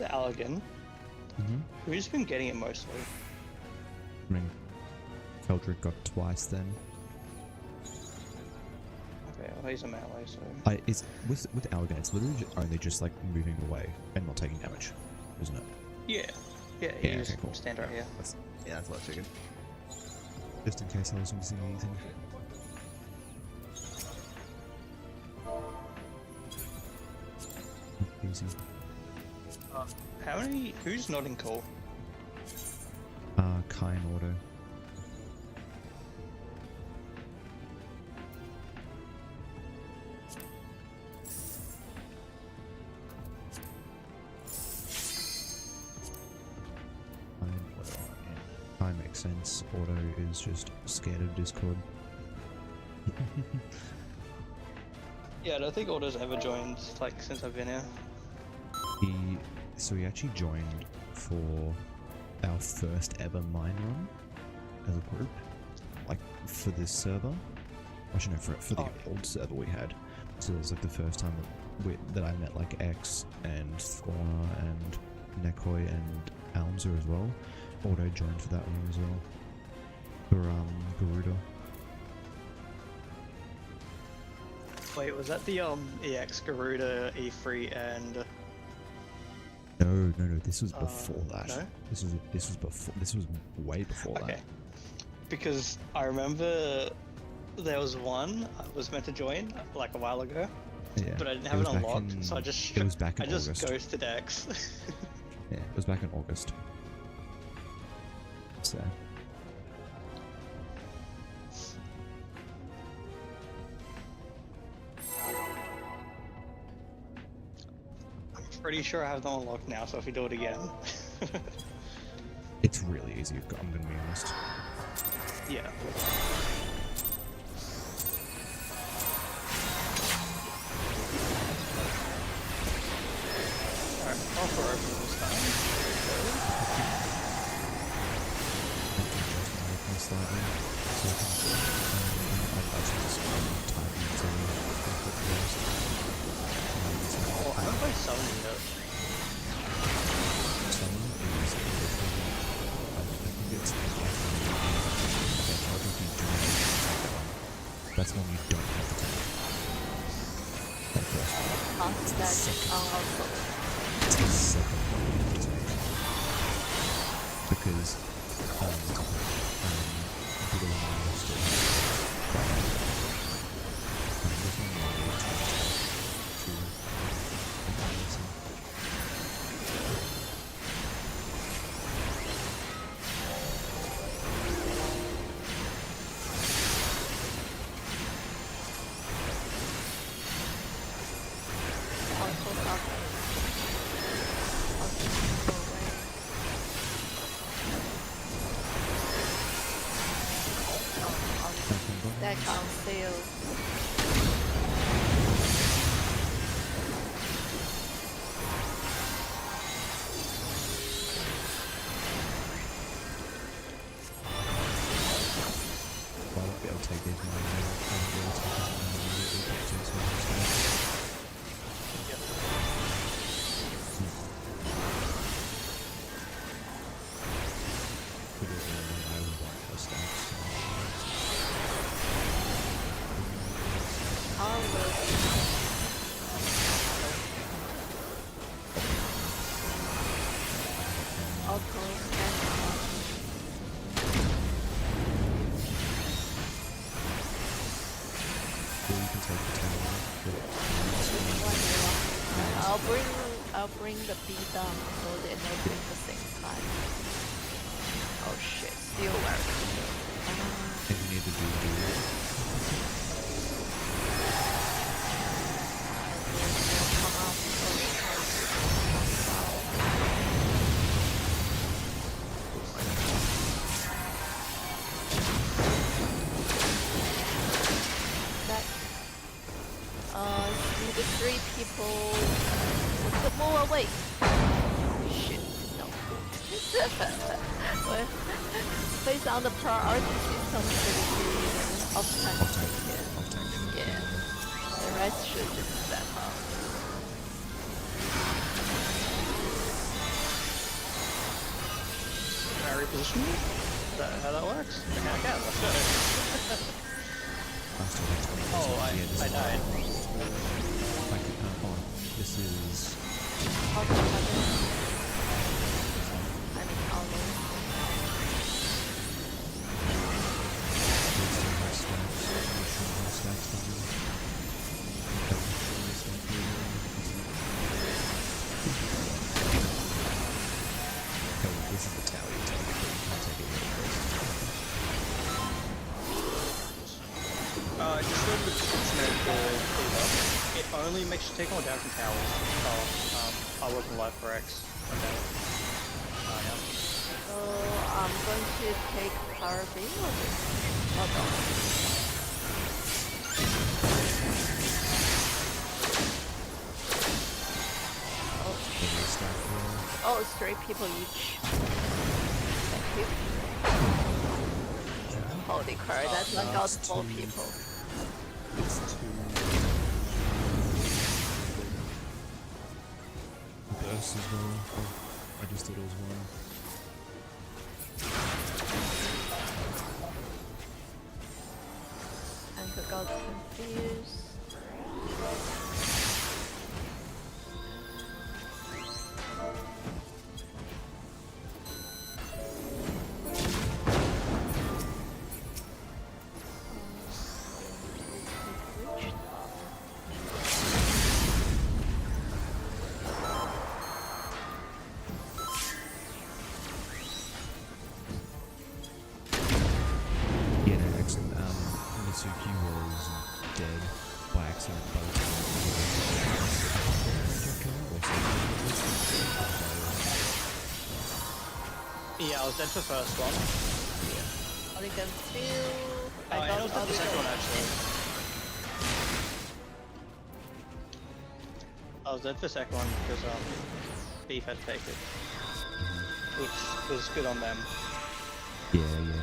Allergan, who's been getting it mostly? I mean, Keldrick got twice then. Okay, well, he's a melee, so. It's with Allergan, it's literally only just like moving away and not taking damage, isn't it? Yeah, you Yeah, just okay, cool. stand right here. That's what I figured. Just in case I was missing anything. Easy. Who's not in call? Kai and Auto. makes sense. Auto is just scared of Discord. Yeah, I don't think Auto's ever joined like since I've been here. So he actually joined for our first ever mine run as a group, like for this server. Actually, no, for the old server we had. So it was like the first time that I met like X and Fauna and Nekoi and Almser as well. Auto joined for that one as well. For Garuda. Wait, was that the EX Garuda, E3, and No, this was before that. no? This was way before Okay. that. Because I remember there was one I was meant to join like a while ago, Yeah. but I didn't have it was back unlocked, so I just it was back in I just August. ghosted X. Yeah, it was back in August. So I'm pretty sure I have them unlocked now, so if we do it again. it's really easy. I'm gonna be honest. Yeah. Alright, I'll throw open this time. Slightly, so I'd actually just time into a quick rest. Oh, I haven't played Summon yet. Summon is I think it's that's one you don't have to take. That first one. That's also. It's the second one you have to take. Because people are not understood. This one you need to That conceal. I won't be able to take these mine now. I won't be able to take these mine immediately, but it's we don't really know how we want our stacks, so I will. Auto or you can take the tower, but I'll bring the B down so they're not doing the same time. Oh shit, still working. if you need to do Come out so that see the three people move away. Shit, no. Well, based on the priority system, off time. off tank. Yeah. The rest should just step out. Can I reposition you? Is that how that works? Okay, I can. Let's go. Last one, next one. Oh, Yeah, this I is- died. Like, this is Out the other. I mean, out the this is the tower you take, but you can't take it really close. Just go to the description of the cleaver. It only makes you take more damage from towers. Oh, I wasn't live for X. Okay. Yeah. So I'm going to take power beam or this? Oh, no. Maybe a stack there. Oh, 3 people each. Thank you. Holy crap, that one got it's 4 two. people. It's 2. Burst as well. Oh, I just thought it was 1. Anchor got confused. Yeah, no, excellent. Mitsuki was dead by accident by the time Yeah, I was dead for first one. Only got 2. Oh, and I was dead all for second one the- actually. I was dead for second one because Beef had taken, which was good on them. Yeah, no.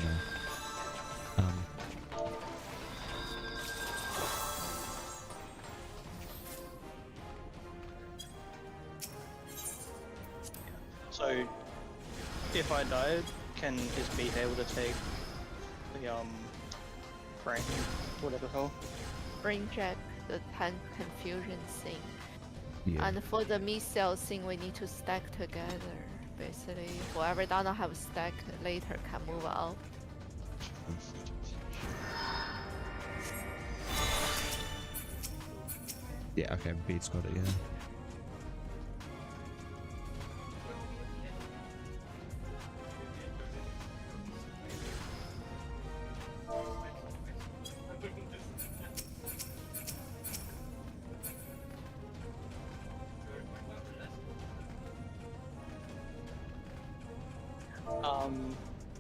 So, if I died, is Beef able to take the Frank, whatever the hell? Bring Jack the tank confusion thing. Yeah. And for the missile thing, we need to stack together. Basically, whoever doesn't have stack later can move out. Yeah, okay, Beat's got it, yeah.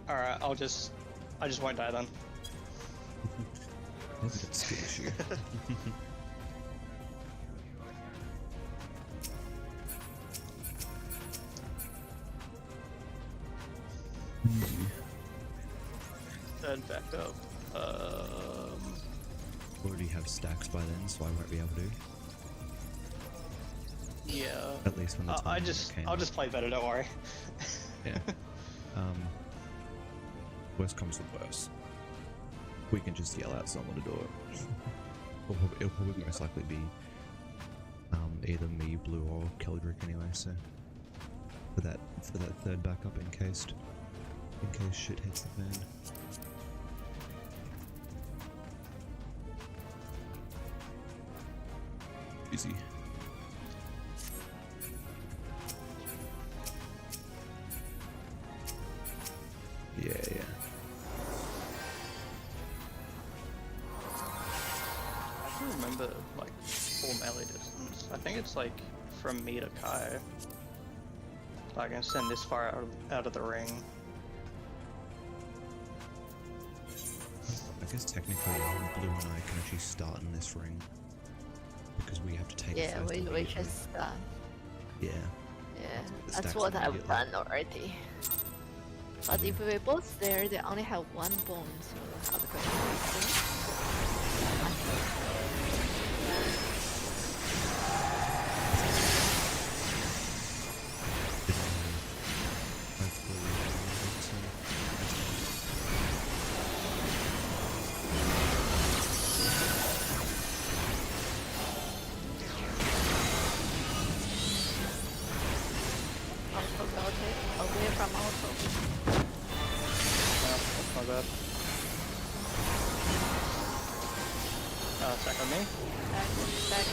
Alright, I just won't die then. Maybe that's a skill issue. Third back up. Already have stacks by then, so I won't be able to. Yeah. At least when the time I'll just play better, don't worry. Yeah. Worst comes to worst. We can just yell at someone to do it. It'll probably most likely be either me, Blue, or Keldrick anyway, so for that third backup in case shit hits the fan. Easy. Yeah. I don't remember like full melee distance. I think it's like from me to Kai. I can send this far out of the ring. I guess technically Blue and I can actually start in this ring because we have to take Yeah, it first we immediately. just start. Yeah. Yeah, The that's stacks what I've immediately. done already. But if we're both there, they only have 1 bomb, so how to go? Auto got it away from auto. No, that's my bad. Stack on me. Back.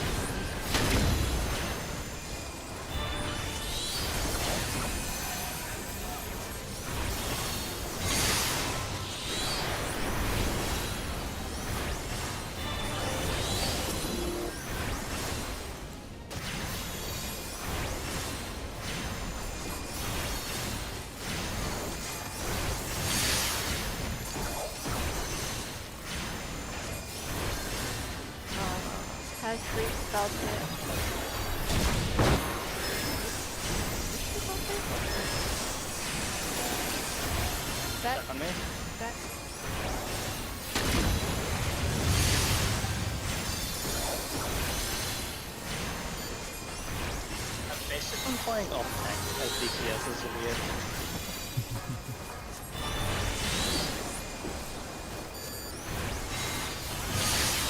out there. That, On me? that. I've basically been playing off tank as DPS as a weird.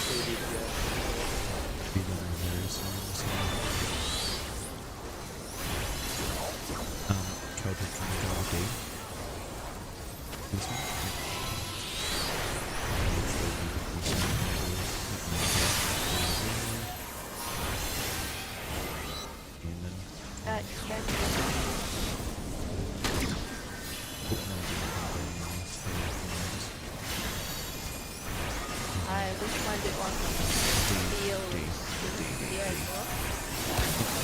Free DPS. People are very sorry. Celtic can go all day. This one? And then That. Which one do you want? Deal here as well.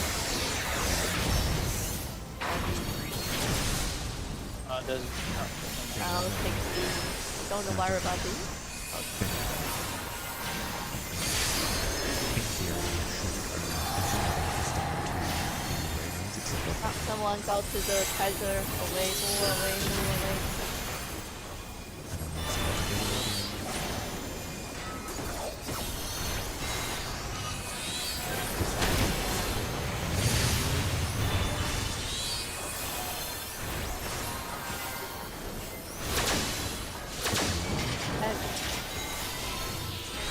Doesn't. I'll take the. Don't worry about these. Someone go to the treasure. Away, move away, move away.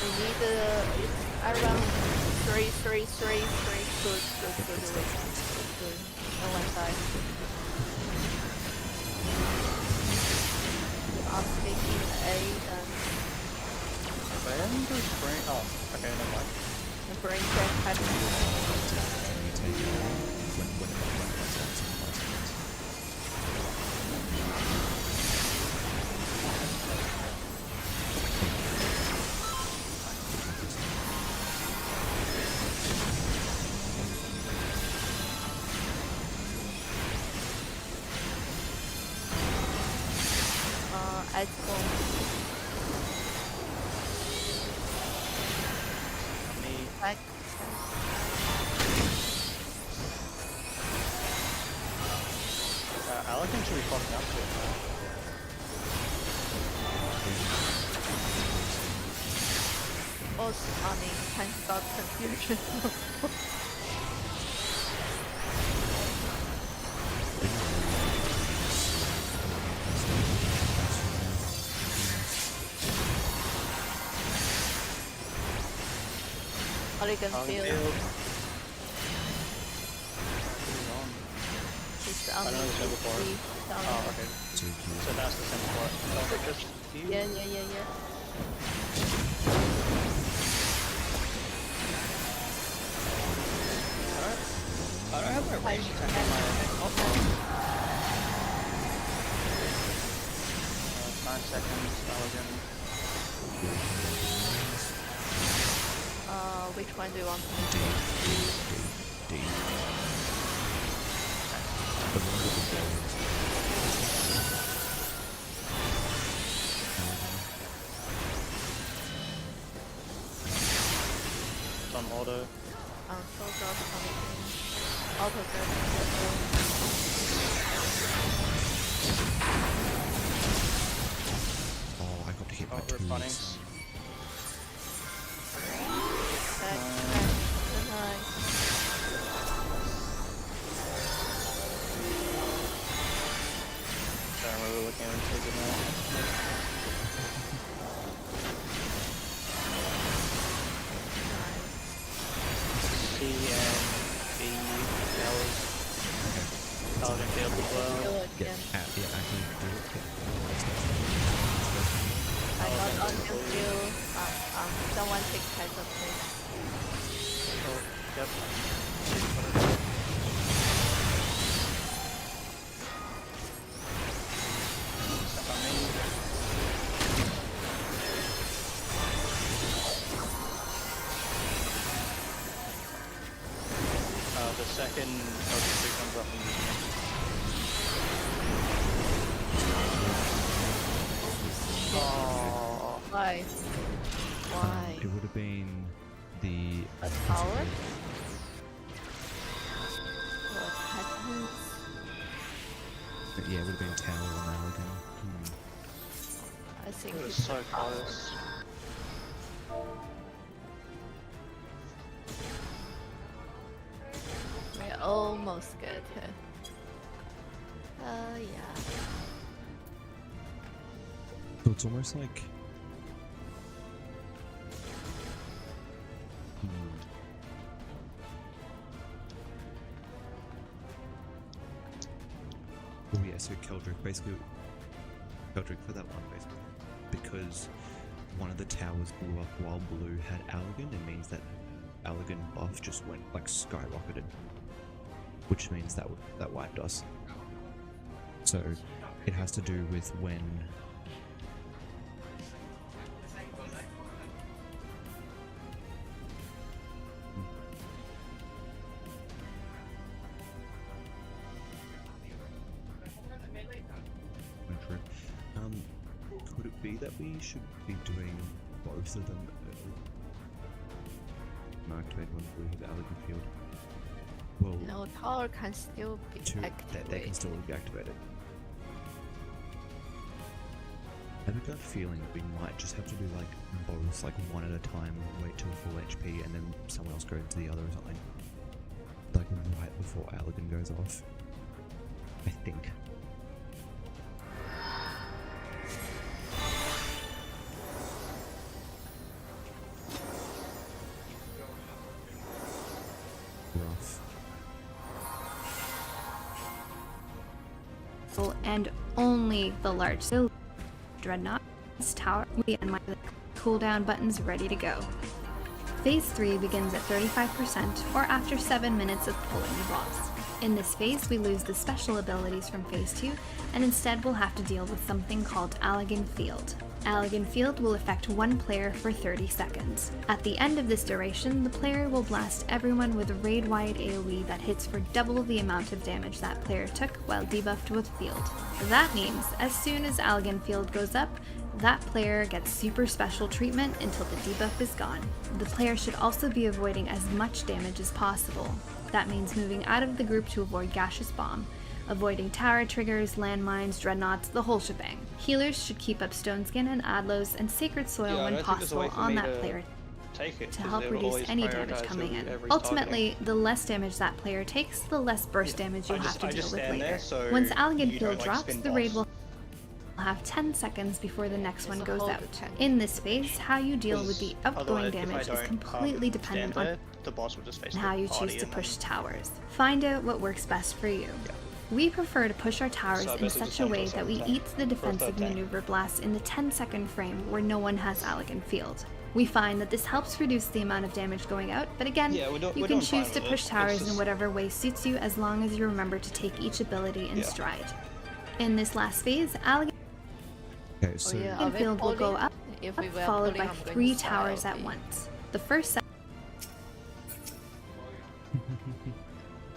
We need around three. Good. No one died. I'm taking A and When does brain? Oh, okay, never mind. the brain check happens. At home. Me. Back. Alec should be fucking up to it now. Also, I mean, thanks God confusion. Polygon field. It's on I know this one before. down. Oh, okay. So that's the same part. Oh, but just you? Yeah. Alright. I don't have my range attack on my alpha. 9 seconds, Elegant. Which one do you want me It's on auto. so drop something. Auto grab. Oh, I got to hit my Oh, twos. Runnings. Back. Nice. Sorry, we were looking at it taking C and B yellows. Paladin field as well. Go Yeah, again. yeah, I can do it. I got on the field. Someone take Kaiser please. Oh, yep. Step on me. The second OTC comes up and oh, Why? Why? It would have been the A tower? Or patterns? Yeah, it would have been tower on Allergen. I think It was it's so tower. close. We're almost good. Yeah. So it's almost like. Oh yeah, so Keldrick, basically, Keldrick for that one, basically, because one of the towers blew up while Blue had Allergen, it means that Allergen buff just went, like, skyrocketed, which means that that wiped us. So, it has to do with when... True. Could it be that we should be doing both of them early? Activate when Blue hit Allergen Field. Well, No, tower can still be activated. they can still be activated. I have a gut feeling we might just have to do like both, like one at a time, wait till full HP, and then someone else go into the other or something. Like right before Allergen goes off. I think. Rough. And only the large Dreadnought's tower and my cooldown buttons ready to go. Phase 3 begins at 35% or after 7 minutes of pulling the boss. In this phase, we lose the special abilities from Phase 2 and instead will have to deal with something called Allergen Field. Allergen Field will affect one player for 30 seconds. At the end of this duration, the player will blast everyone with a raid-wide AoE that hits for double the amount of damage that player took while debuffed with Field. That means, as soon as Allergen Field goes up, that player gets super special treatment until the debuff is gone. The player should also be avoiding as much damage as possible. That means moving out of the group to avoid Gaseous Bomb, avoiding tower triggers, landmines, dreadnoughts, the whole shebang. Healers should keep up Stone Skin and Adlos and Sacred Soil Yeah, I when don't think there's a way possible for me on that to player take it to 'cause help they would reduce always any damage prioritize coming in. every Ultimately, targeting. the less damage that player takes, the less burst damage you'll have to I deal just with stand later. there, so Once Allergen you Field don't, like, drops, spin the raid boss. will have 10 seconds before the next one Just goes hold out. the tank. In this phase, how you deal with the Because outgoing otherwise, if I damage is don't, completely stand dependent there, on the boss will just face how the you choose party to and push then- towers. Find out what works best for you. We prefer to push our towers So I in basically such just a don't way go that we second eat tank the or defensive third tank. maneuver blasts in the 10-second frame where no one has Allergen Field. We find that this helps reduce the amount of damage going out, but again, Yeah, we're you doing can fine choose to with it. push It's towers in just- whatever way suits you as long as you remember to take each ability in Yeah. stride. In this last phase, Allergen Okay, so yeah. Are we Field will go pulling? up, If we were followed pulling, by I'm going 3 to start towers at LP. once. The first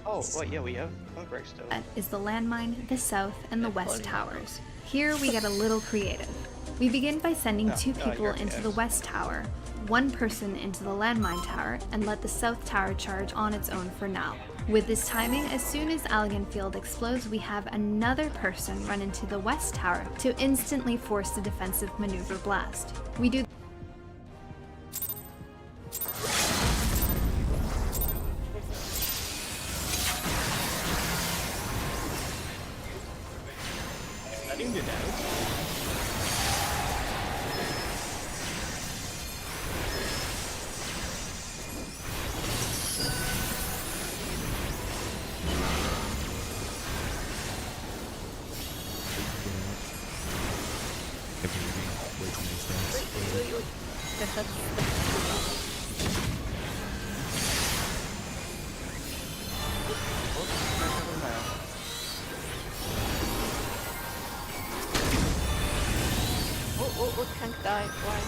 Oh, wait, yeah, we have one break still. set is the landmine, the south, and the They're west pulling towers. Here we get a little creative. We begin by sending 2 people you're into yes. the west tower, 1 person into the landmine tower, and let the south tower charge on its own for now. With this timing, as soon as Allergen Field explodes, we have another person run into the west tower to instantly force the defensive maneuver blast. We do I didn't do damage. everything way too many stacks. Oh, tank died. Why?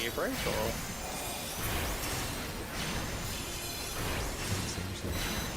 Ear break or? Seems like-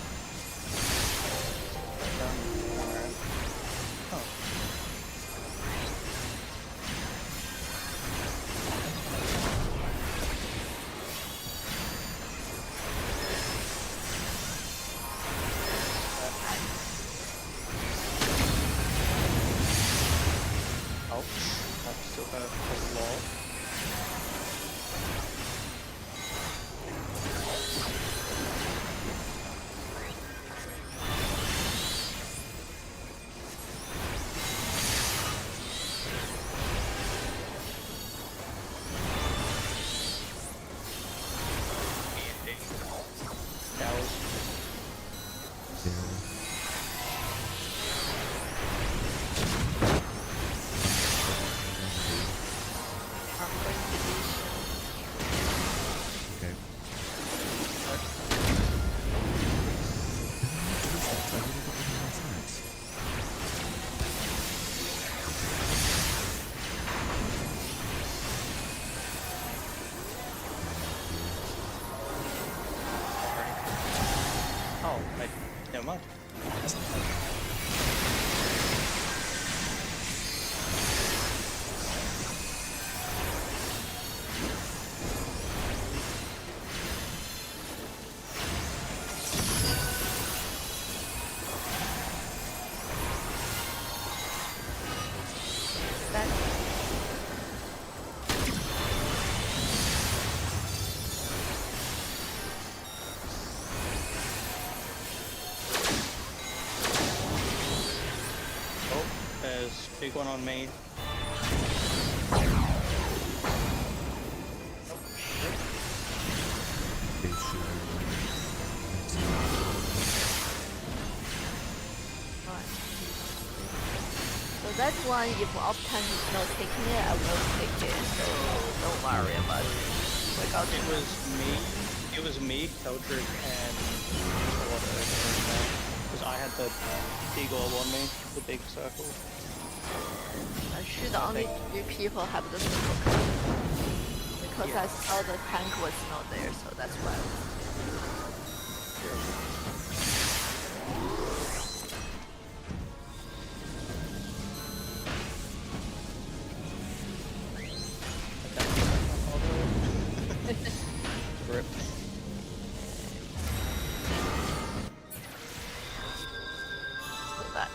There's big one on me. Base shooter. Right. So that's why if off tank is not taking it, I will take it. So don't worry about it. Like I'll It was me. It was me, Keldrick, and because I had the big orb on me, the big circle. Actually, the only three people have the circle cut. Because I saw the tank was not there, so that's why. Rip.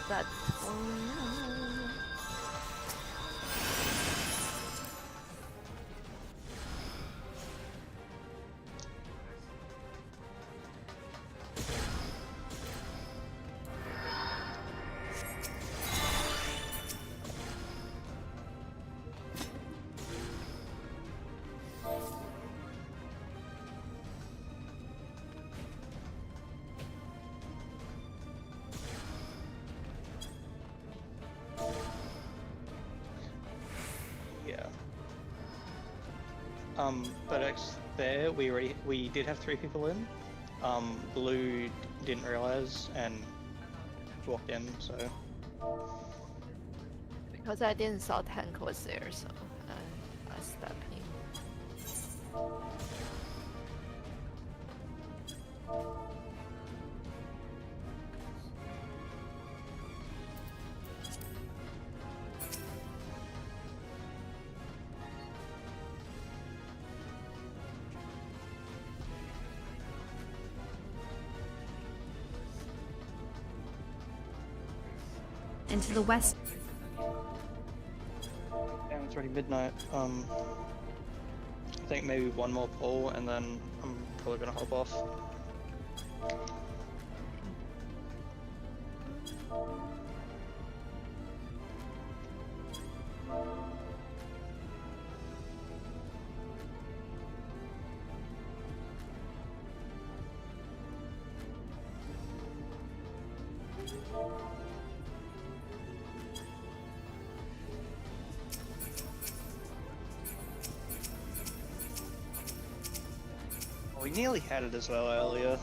That's Yeah. But there we did have 3 people in. Blue didn't realize and walked in, so because I didn't saw tank was there, so I stepped in. And to the west, yeah, it's already midnight. I think maybe one more pull and then I'm probably gonna hop off. We nearly had it as well earlier.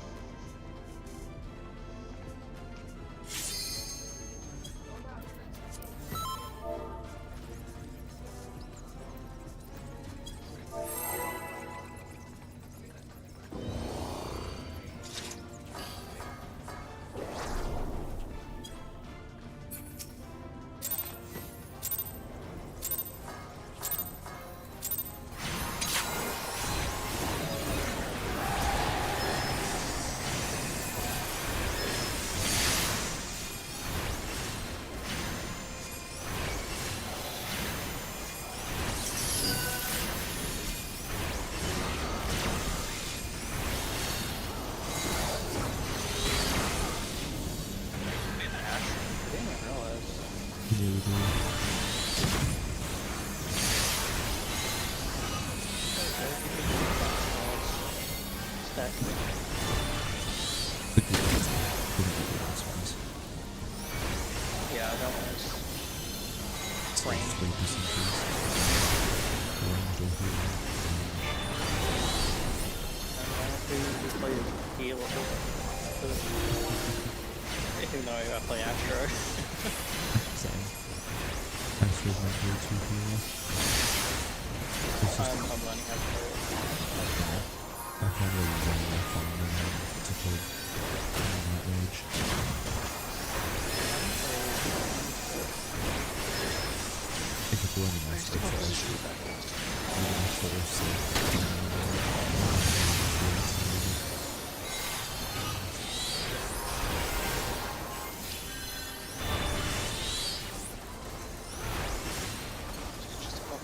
Yeah, that was plain. Heal even though I play Astro. Same. Astro's my go-to hero. It's just, I'm learning how to play it. I find it way more fun than to play Night Rage. If it's learning my stuff first,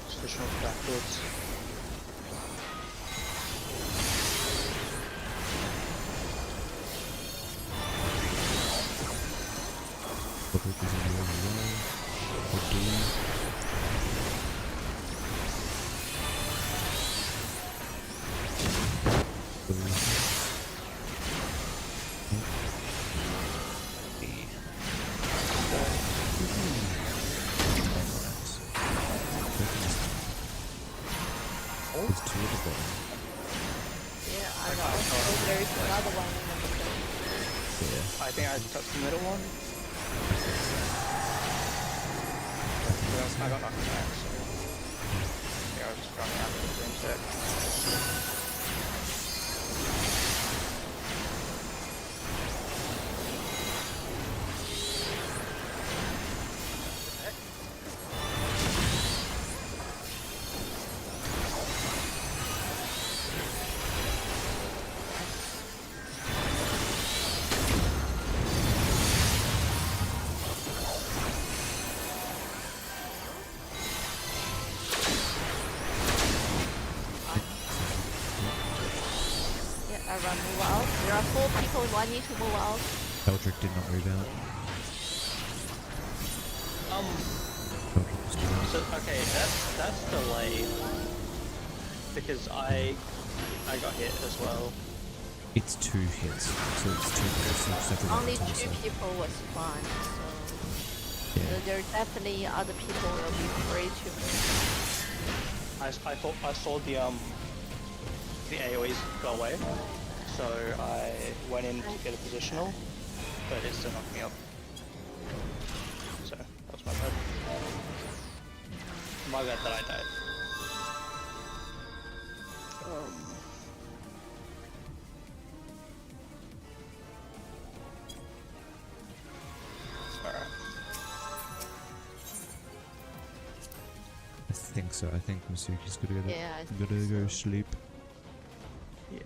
Switching off backwards. Public is in the other way. There's two at the bottom. Yeah, I know. Oh, there's another one in the middle. Yeah. I think I touched the middle one. I got knocked back, so yeah, I was just running after the green tech. Yeah, everyone move out. There are 4 people, one need to move out. Eldrick did not rebound. Eldrick was down. So okay, that's delayed because I got hit as well. It's 2 hits, so it's 2 hits. So just have to Only wait until 2 it's done. people was fine, so Yeah. there definitely other people will be free to move. I saw the AoEs go away, so I went in to get a positional, but it still knocked me up. So that was my bad. My bad that I died. Alright. I think so. I think Masuki's gonna go. Yeah, I think Gotta go so. sleep. Yeah.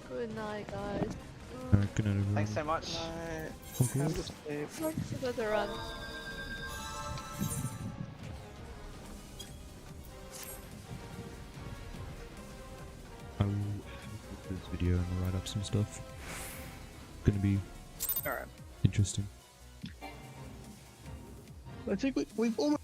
Good night, guys. Alright, good night, everyone. Thanks so much. Night. Okay. Have a good sleep. Thanks for the run. I will edit this video and write up some stuff. Gonna be Alright. interesting. I think we've almost